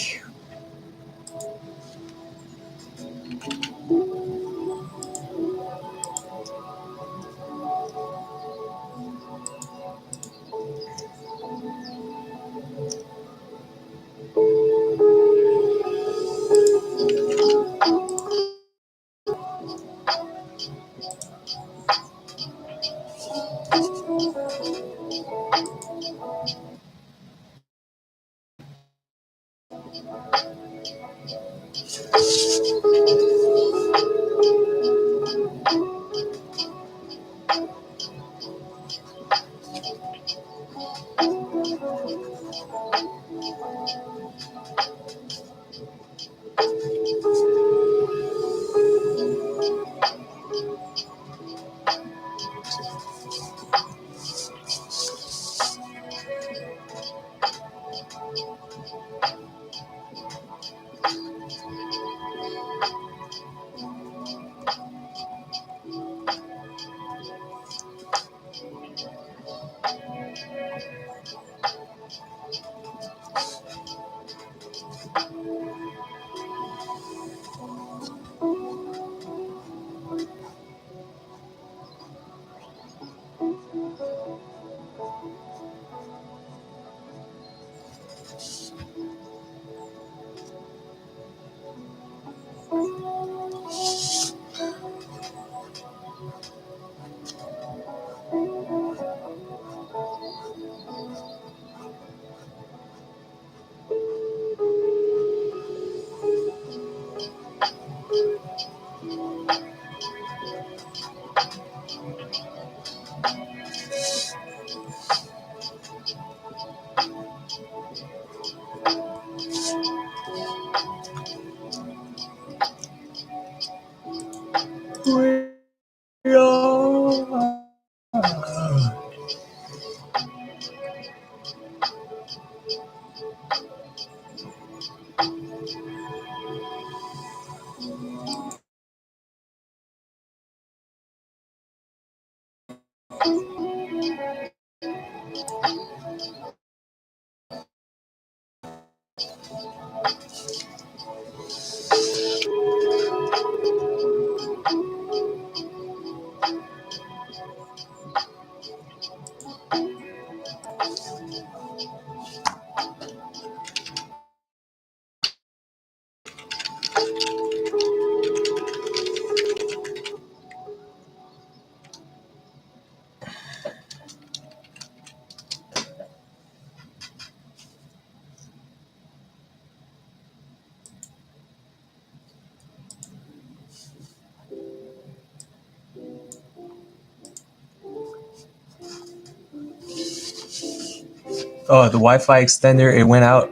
Oh, the Wi-Fi extender, it went out.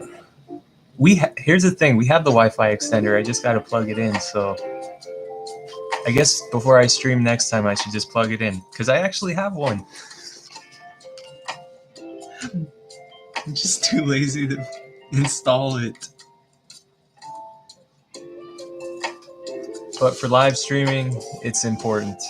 Here's the thing, we have the Wi-Fi extender. I just got to plug it in. So I guess before I stream next time, I should just plug it in because I actually have one. I'm just too lazy to install it. But for live streaming, it's important.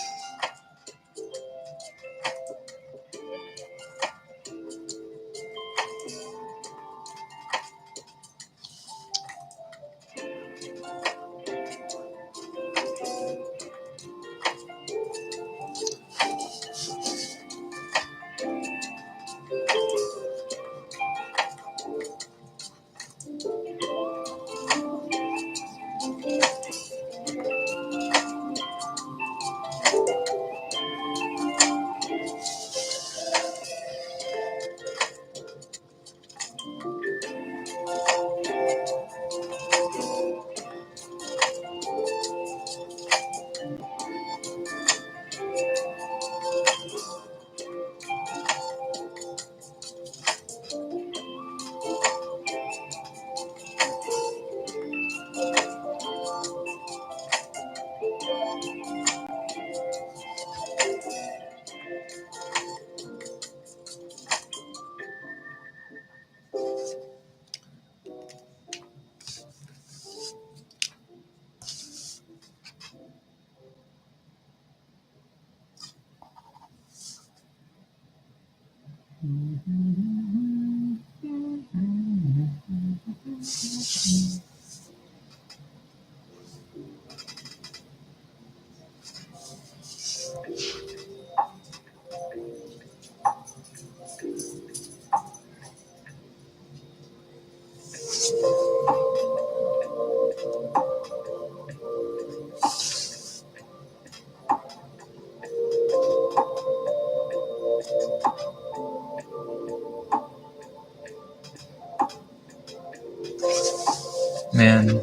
Man.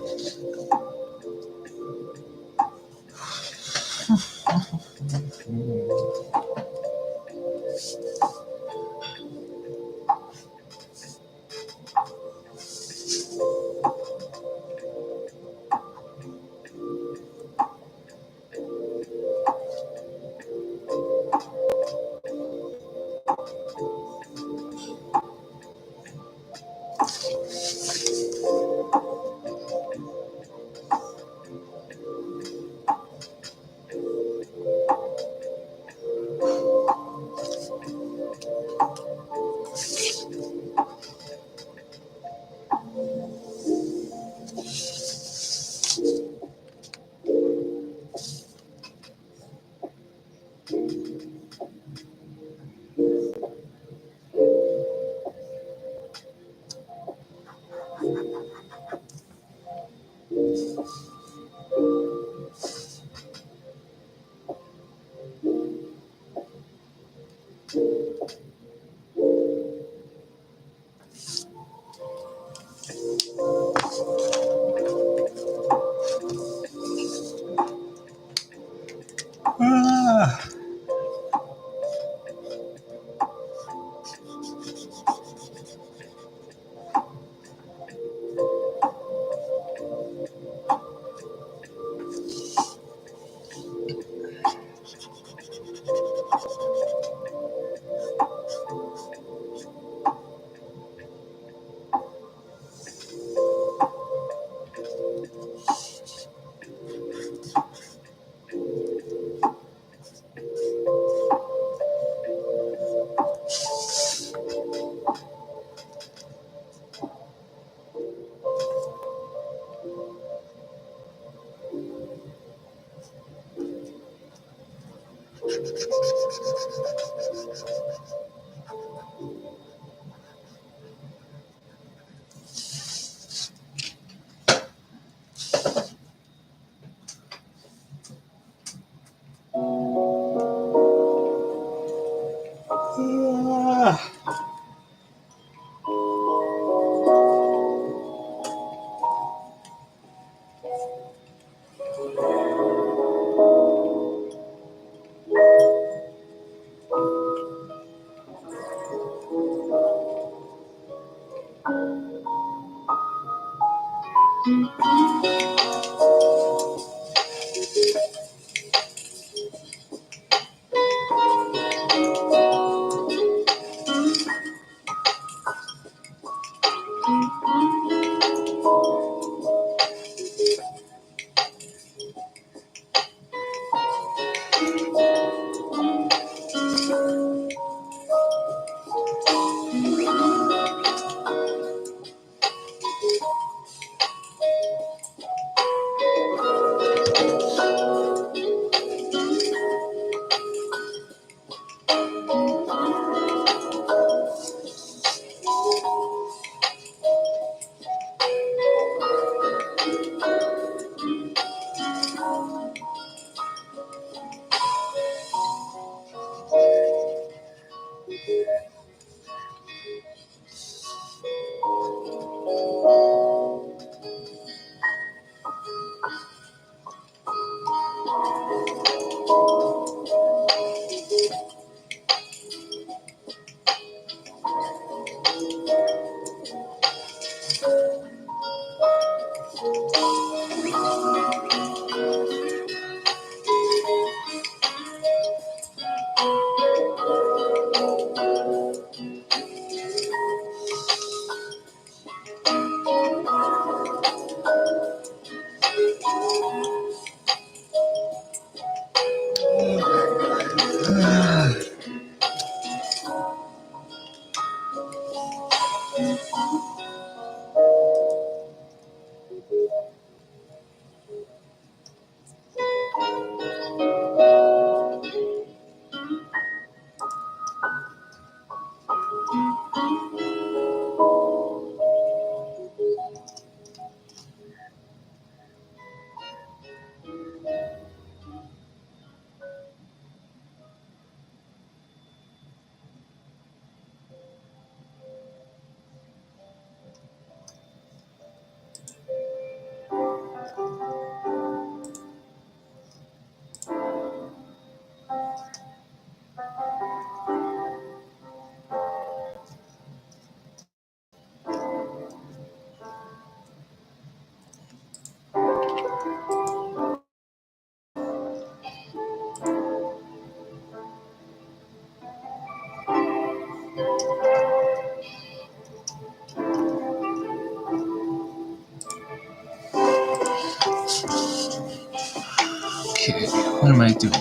Okay, what am I doing?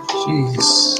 Jeez.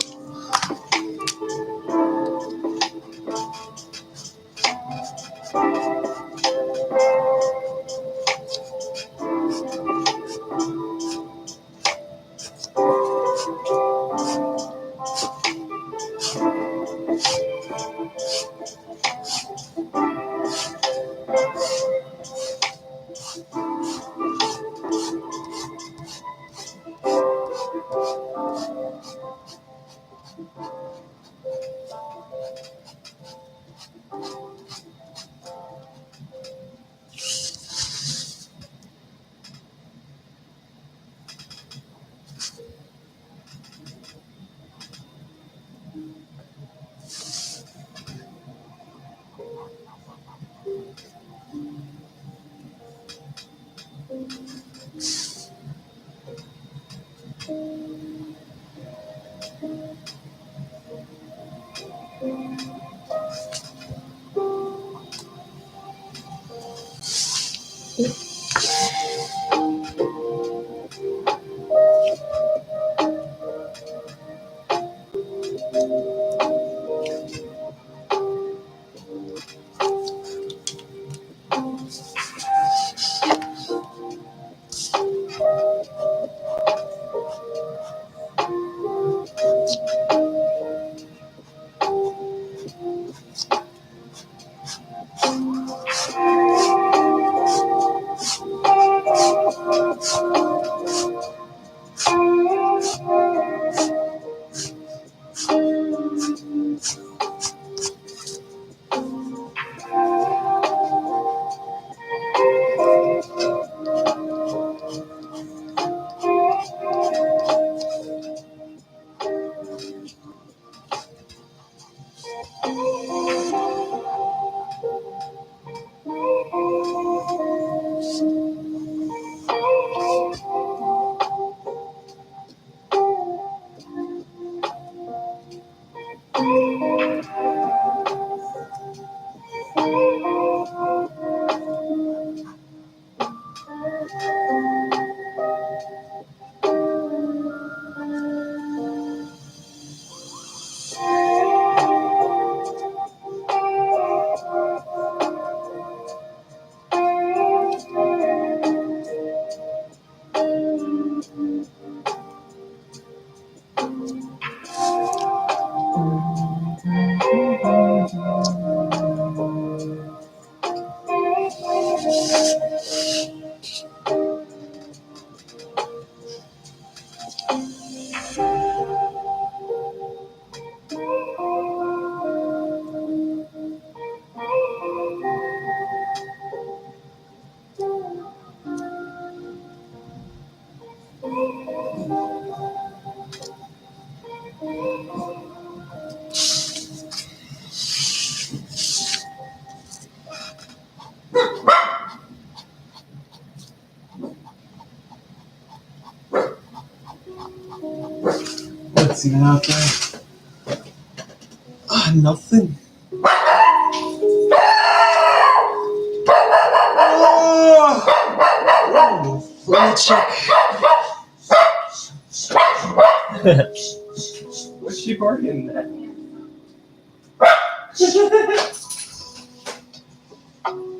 What's even out there? Nothing. Let me check. What's she barking at?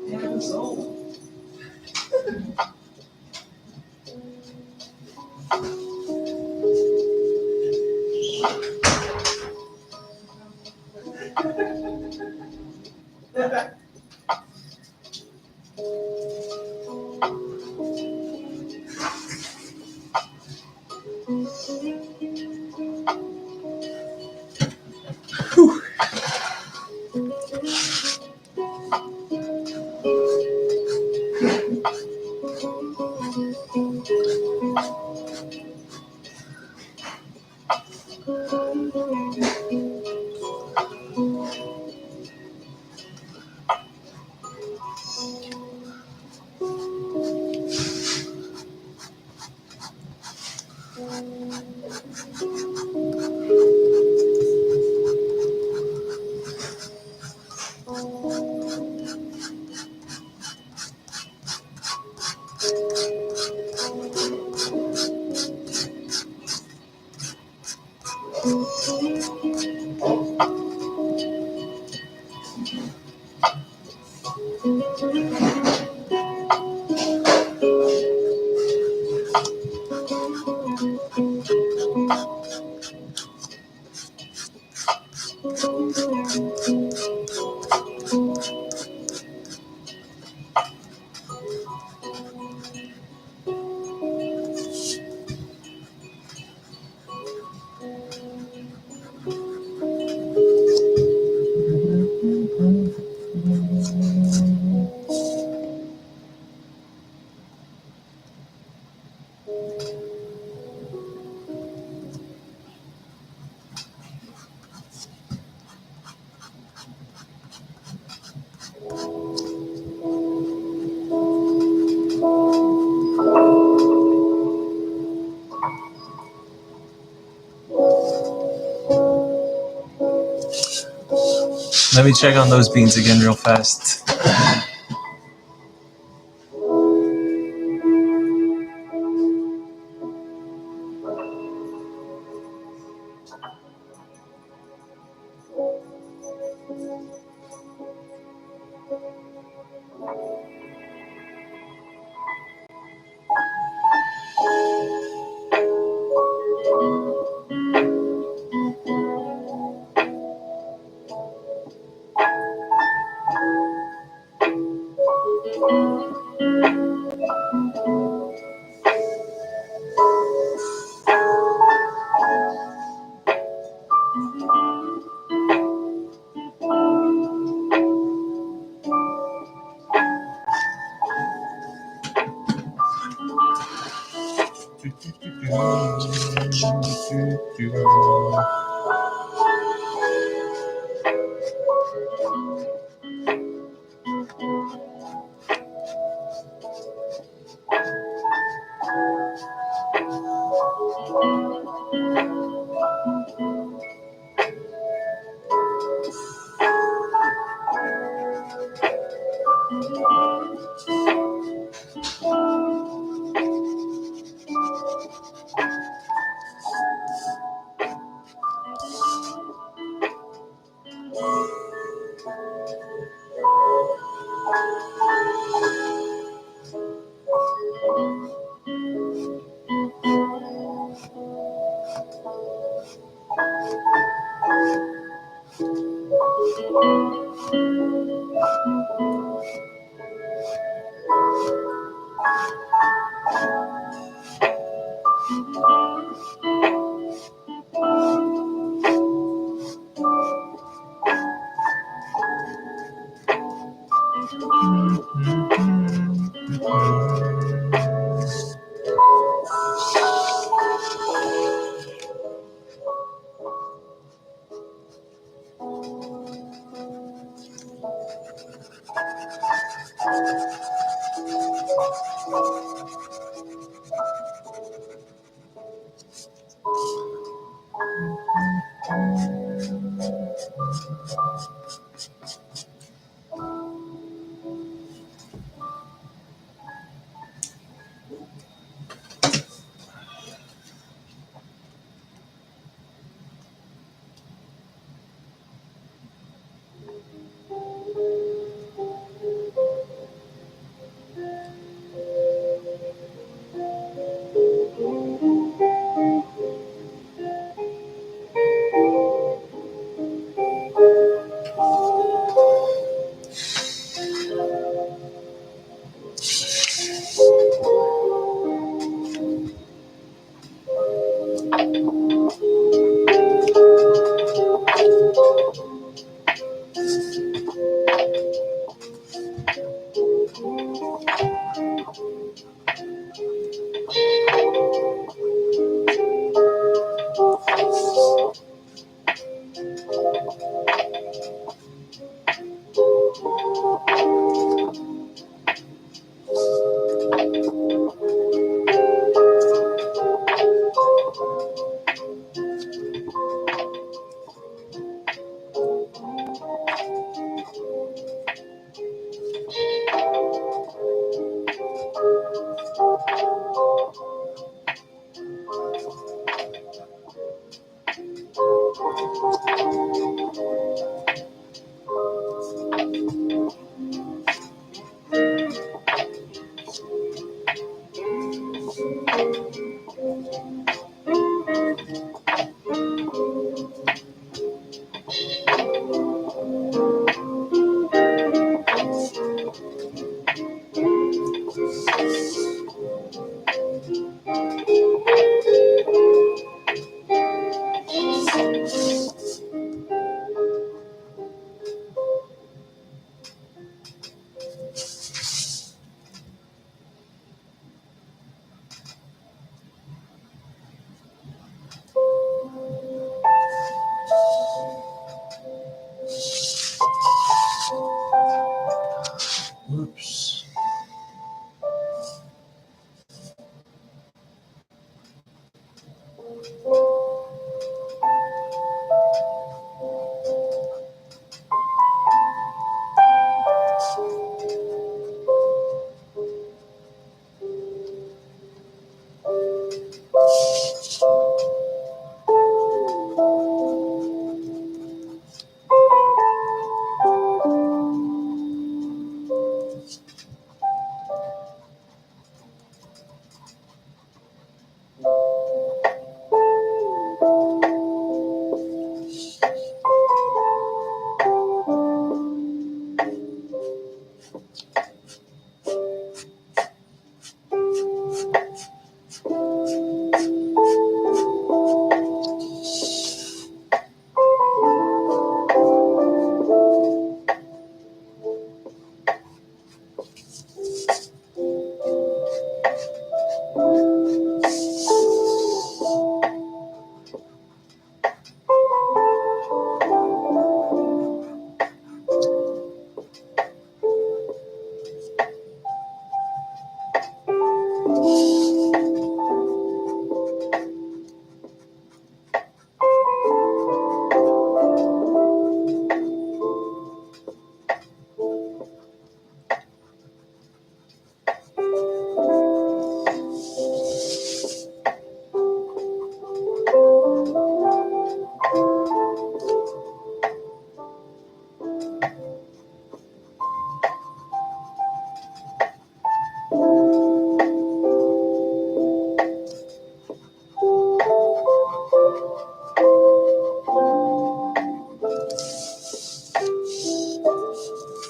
Yeah, so. Let me check on those beans again real fast.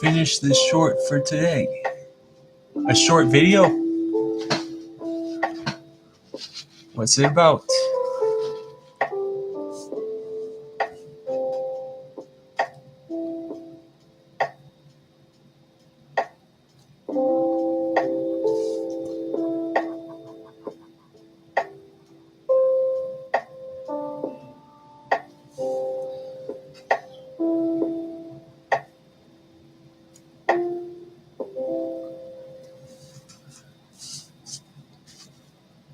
finish this short for today. A short video? What's it about?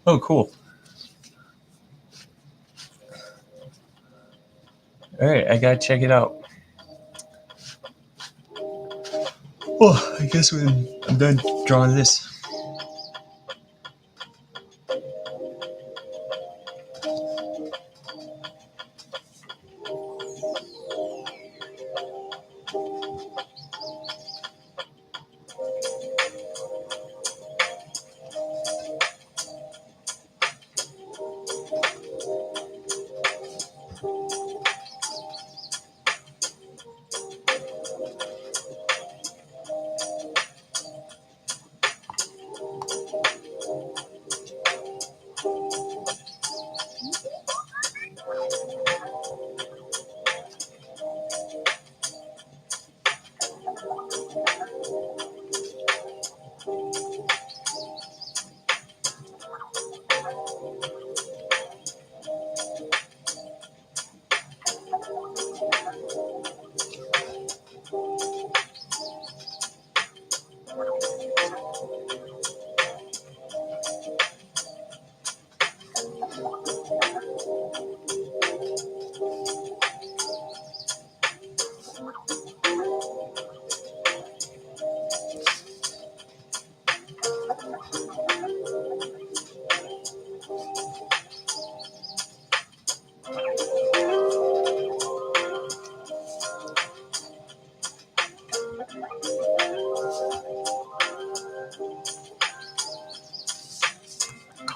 Oh, cool. Alright, I gotta check it out. Oh, I guess when I'm done drawing this.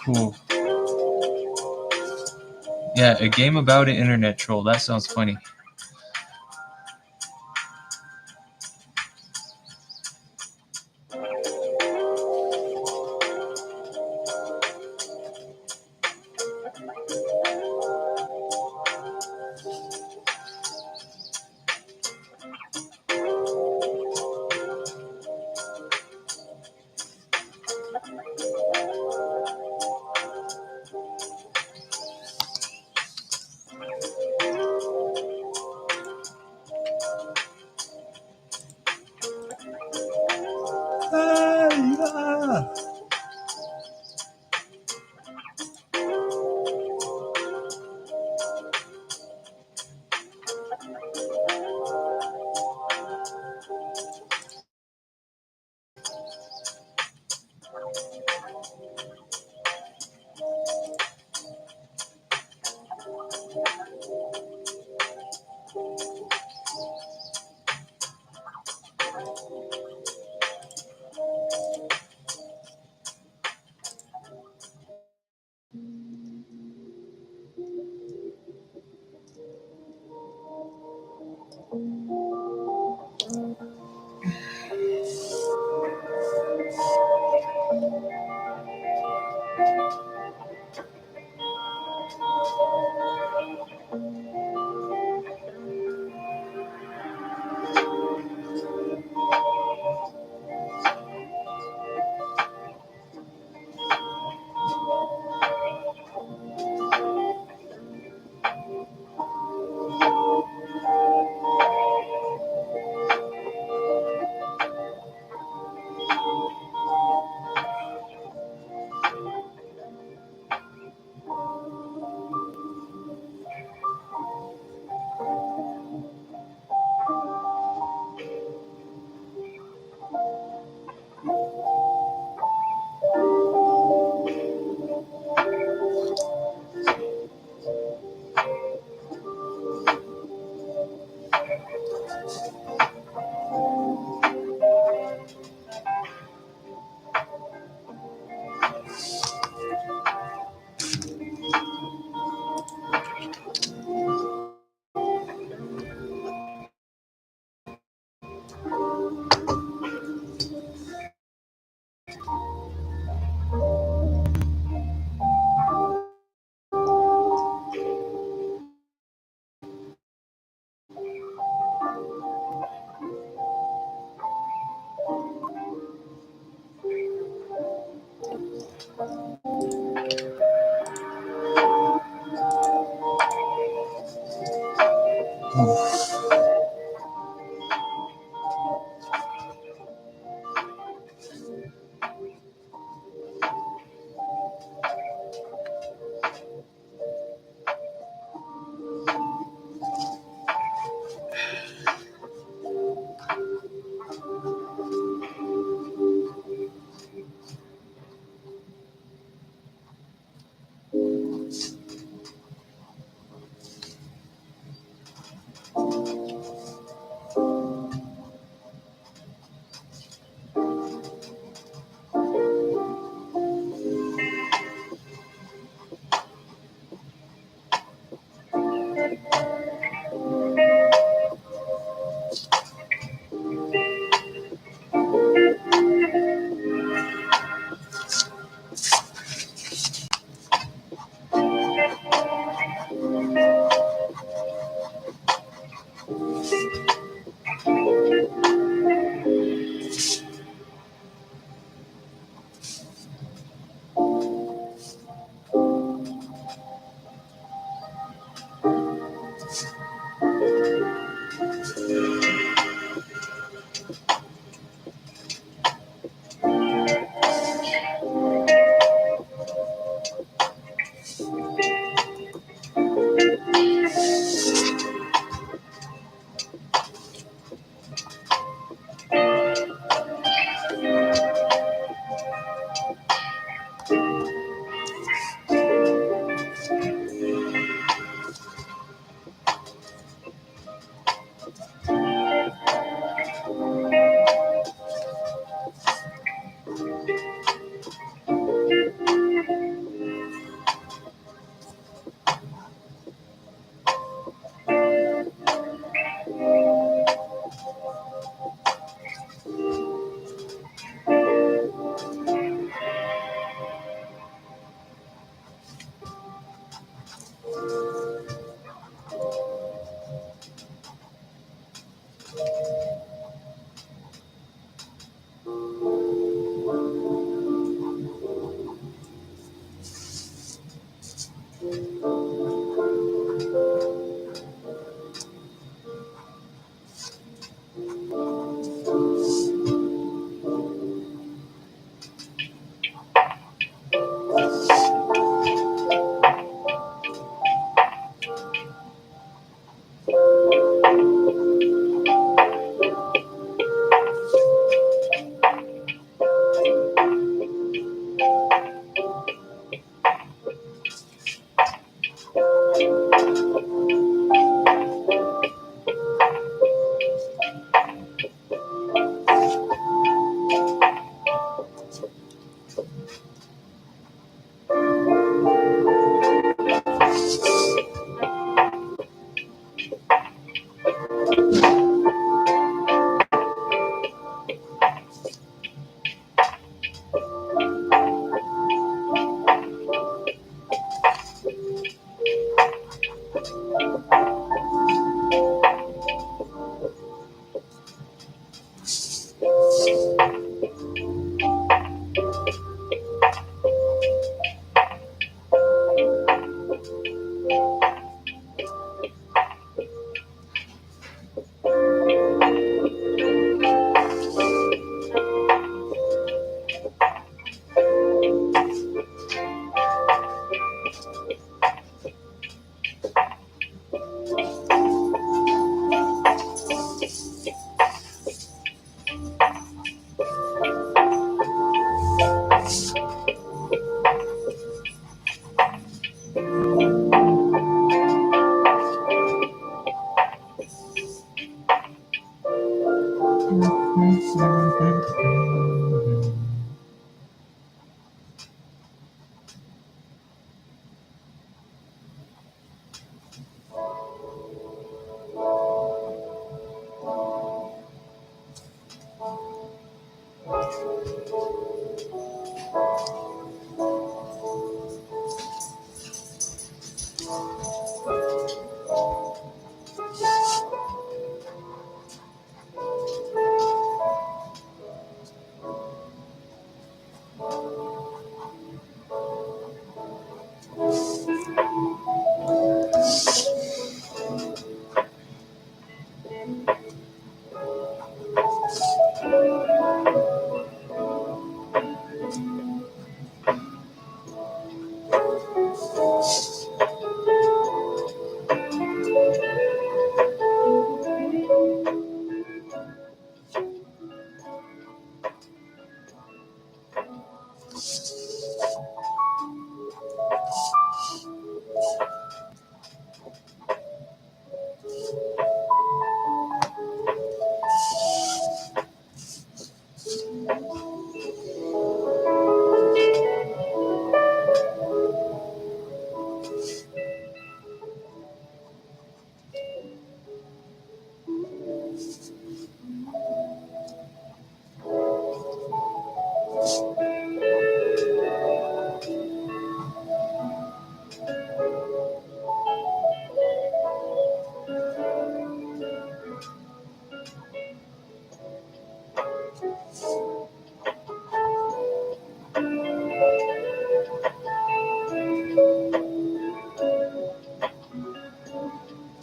Cool. Yeah, a game about an internet troll. That sounds funny. Yeah.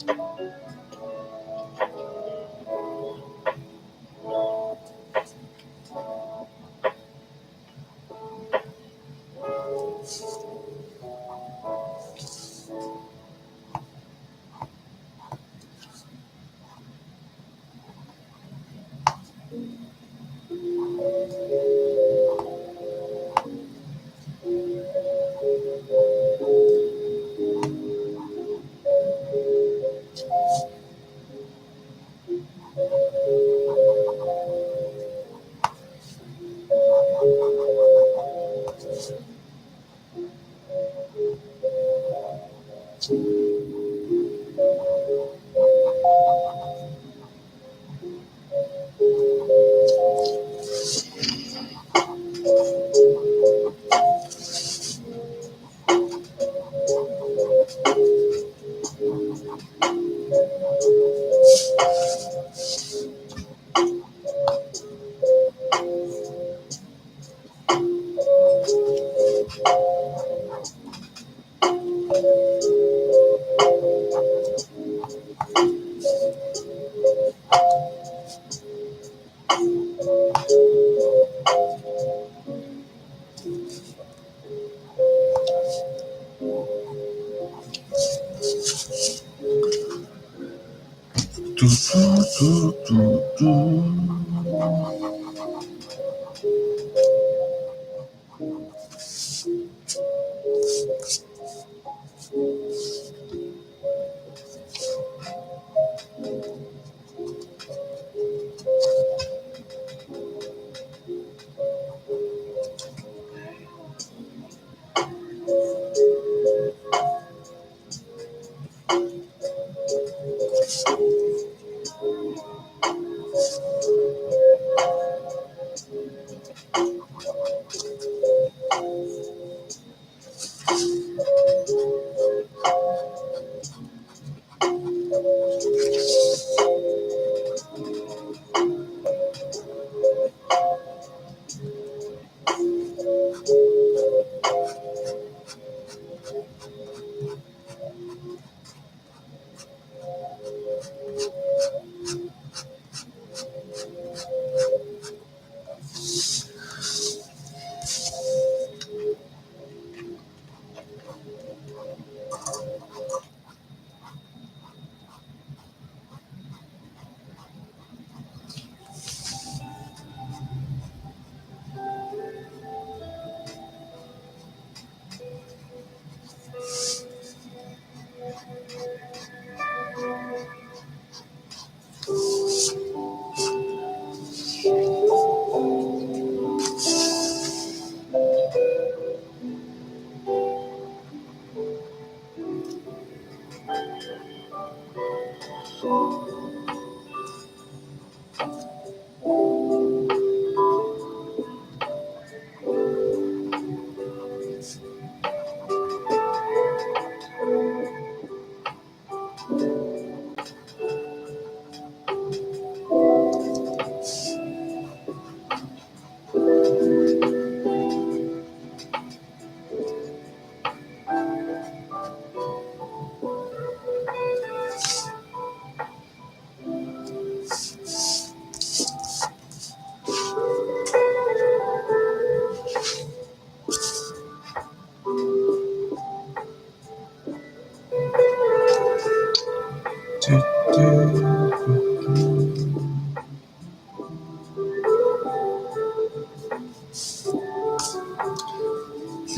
I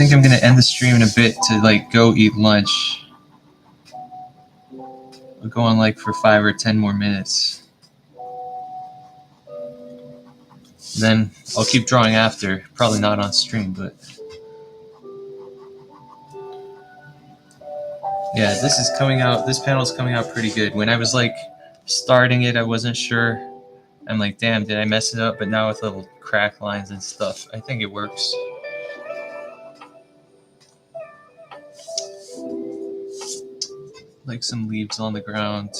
think I'm gonna end the stream in a bit to like go eat lunch. We'll go on like for 5 or 10 more minutes. Then I'll keep drawing after. Probably not on stream, but yeah, this is coming out. This panel's coming out pretty good. When I was like starting it, I wasn't sure. I'm like, damn, did I mess it up? But now with little crack lines and stuff, I think it works. Like some leaves on the ground.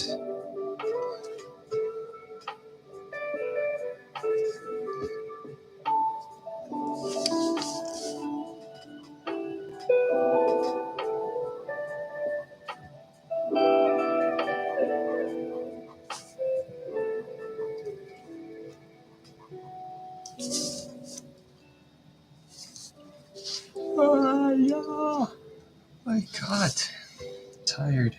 tired.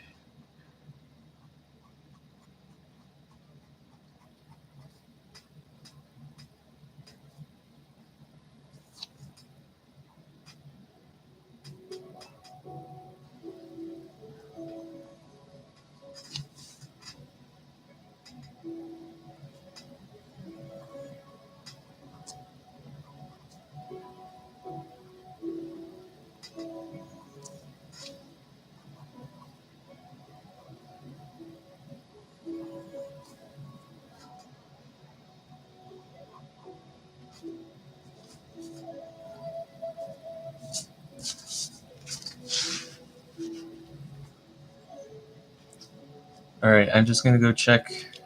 Alright, I'm just gonna go check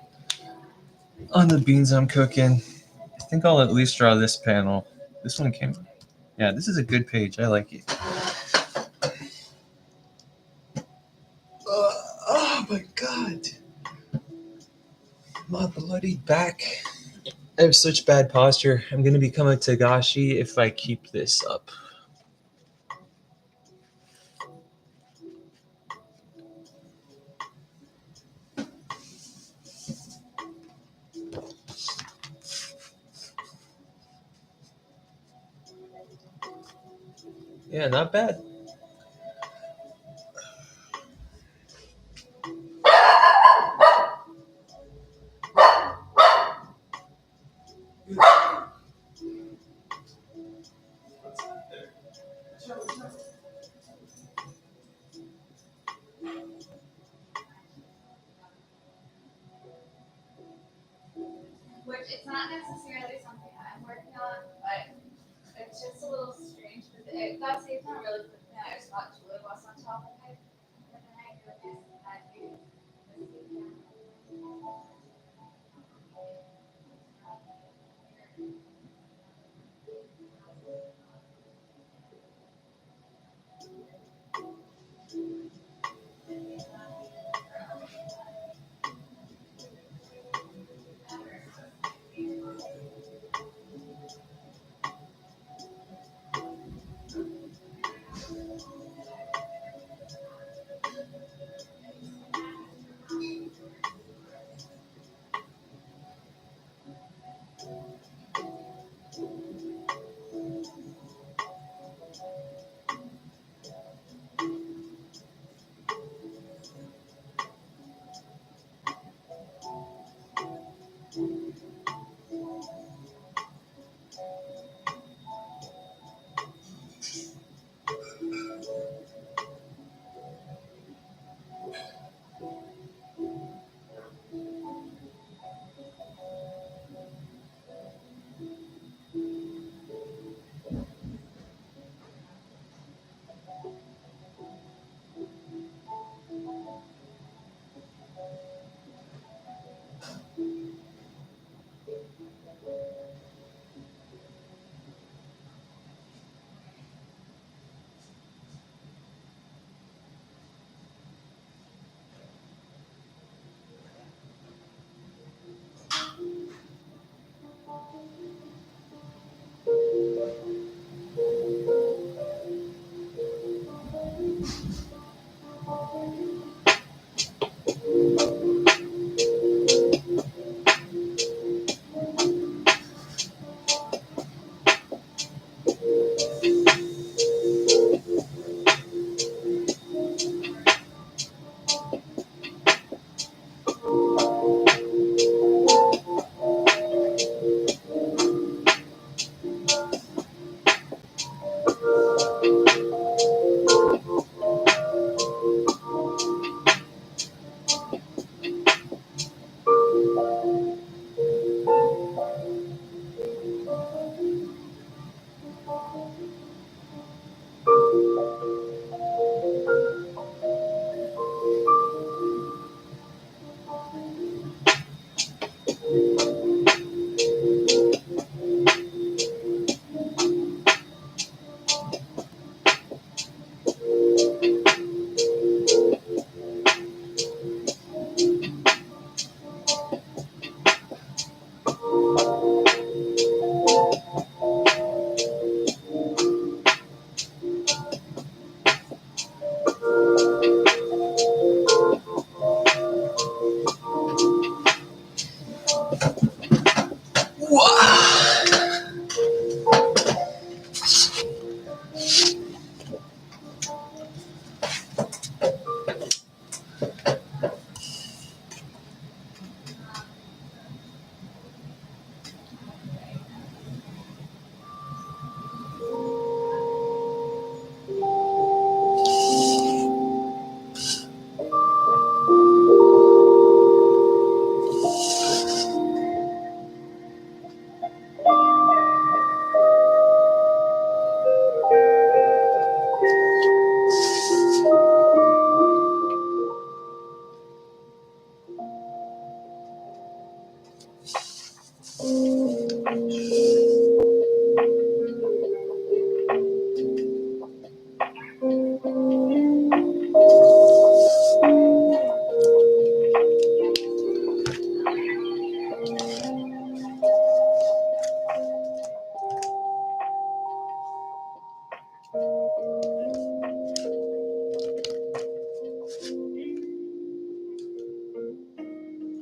on the beans I'm cooking. I think I'll at least draw this panel. This one came. Yeah, this is a good page. I like it. Oh my god. My bloody back. I have such bad posture. I'm gonna become a Tagashi if I keep this up. Yeah, not bad. Which it's not necessarily something I'm working on, but it's just a little strange because it got saved on really quickly. I just got Julie was on top of it. But then I noticed that it was the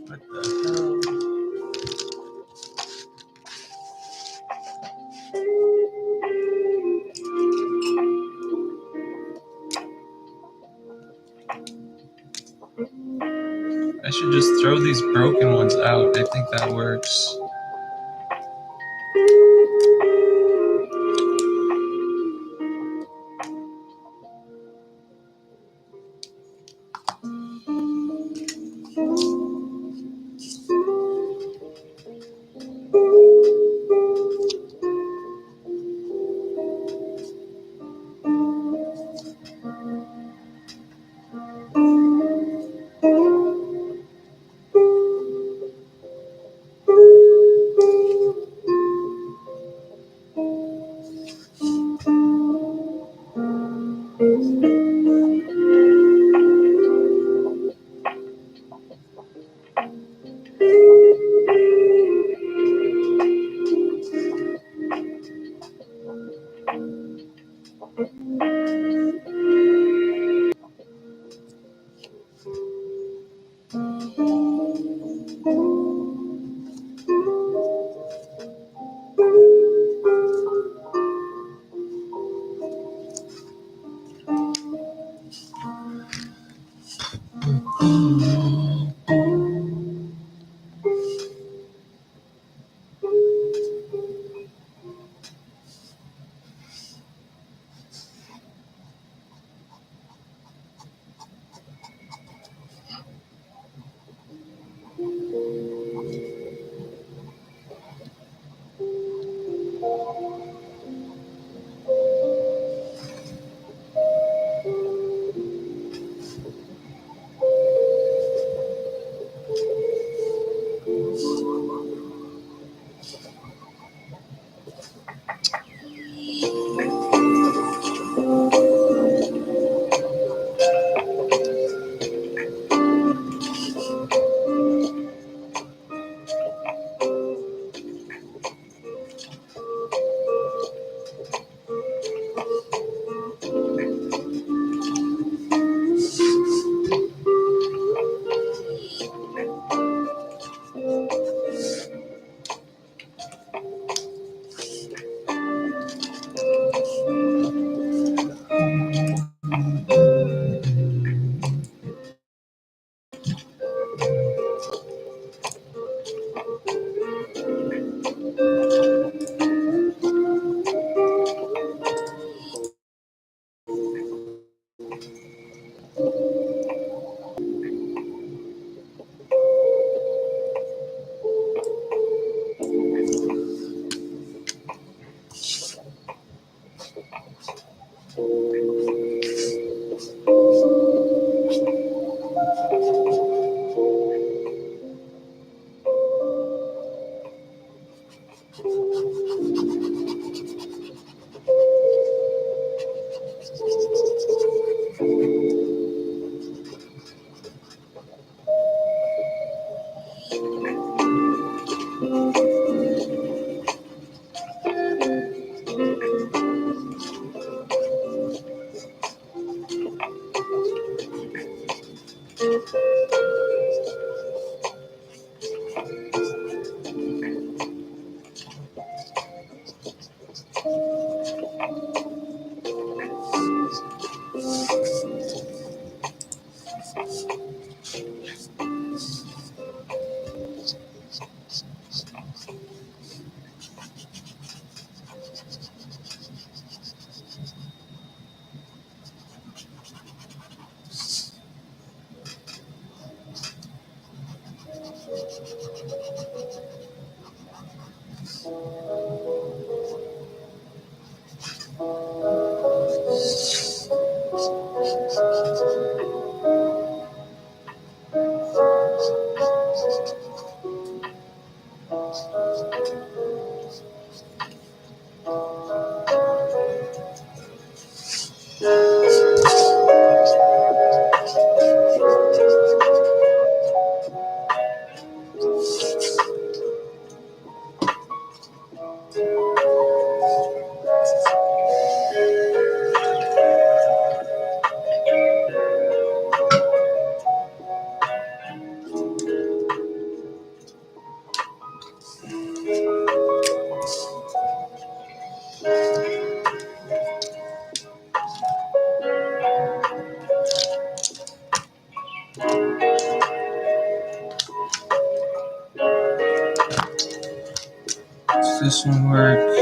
What the hell? I should just throw these broken ones out. I think that works. this one work?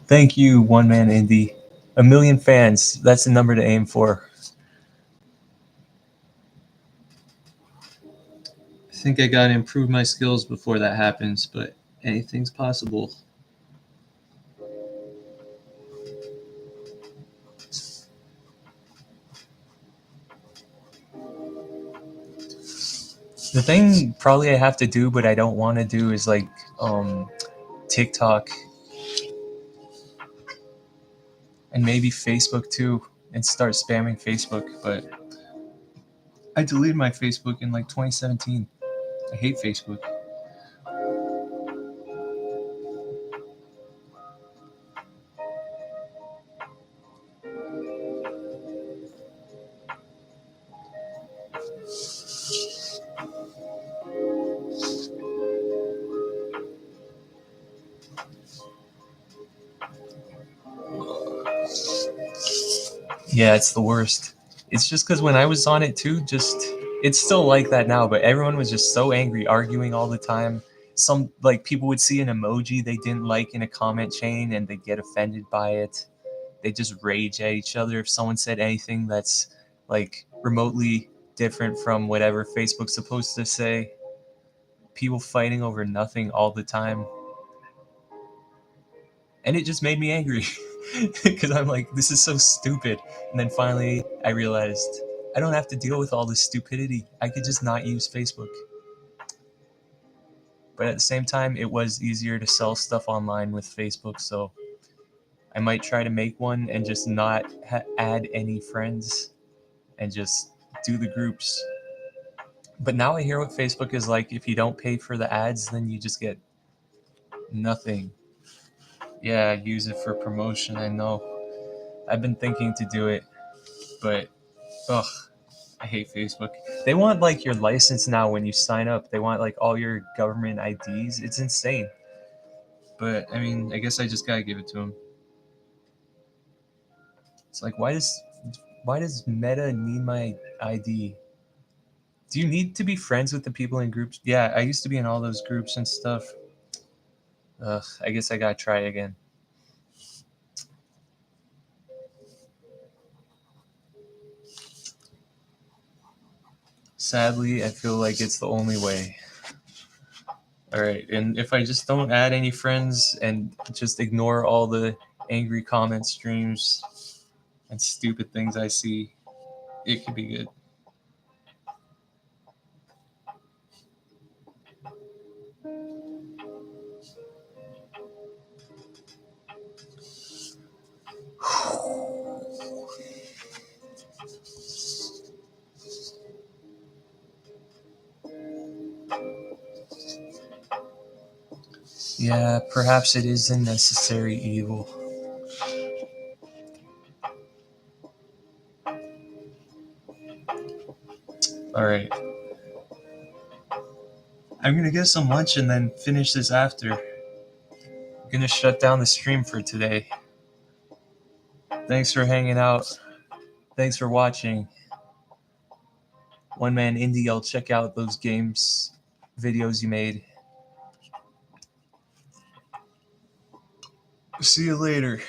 Thank you, One Man Indie. 1 million fans. That's the number to aim for. I think I gotta improve my skills before that happens, but anything's possible. The thing probably I have to do, but I don't want to do, is like TikTok and maybe Facebook too, and start spamming Facebook. But I deleted my Facebook in like 2017. I hate Facebook. Yeah, it's the worst. It's just because when I was on it too, it's still like that now, but everyone was just so angry, arguing all the time. Some like people would see an emoji they didn't like in a comment chain and they'd get offended by it. They just rage at each other if someone said anything that's like remotely different from whatever Facebook's supposed to say. People fighting over nothing all the time. And it just made me angry because I'm like, this is so stupid. And then finally I realized I don't have to deal with all this stupidity. I could just not use Facebook. But at the same time, it was easier to sell stuff online with Facebook, so I might try to make one and just not add any friends and just do the groups. But now I hear what Facebook is like. If you don't pay for the ads, then you just get nothing. Yeah, use it for promotion. I know. I've been thinking to do it, but ugh, I hate Facebook. They want like your license now when you sign up. They want like all your government IDs. It's insane. But I mean, I guess I just gotta give it to them. It's like, why does Meta need my ID? Do you need to be friends with the people in groups? Yeah, I used to be in all those groups and stuff. Ugh, I guess I gotta try again. Sadly, I feel like it's the only way. Alright, and if I just don't add any friends and just ignore all the angry comment streams and stupid things I see, it could be good. Yeah, perhaps it is a necessary evil. Alright. I'm gonna get some lunch and then finish this after. I'm gonna shut down the stream for today. Thanks for hanging out. Thanks for watching. One Man Indie, I'll check out those games videos you made. See you later.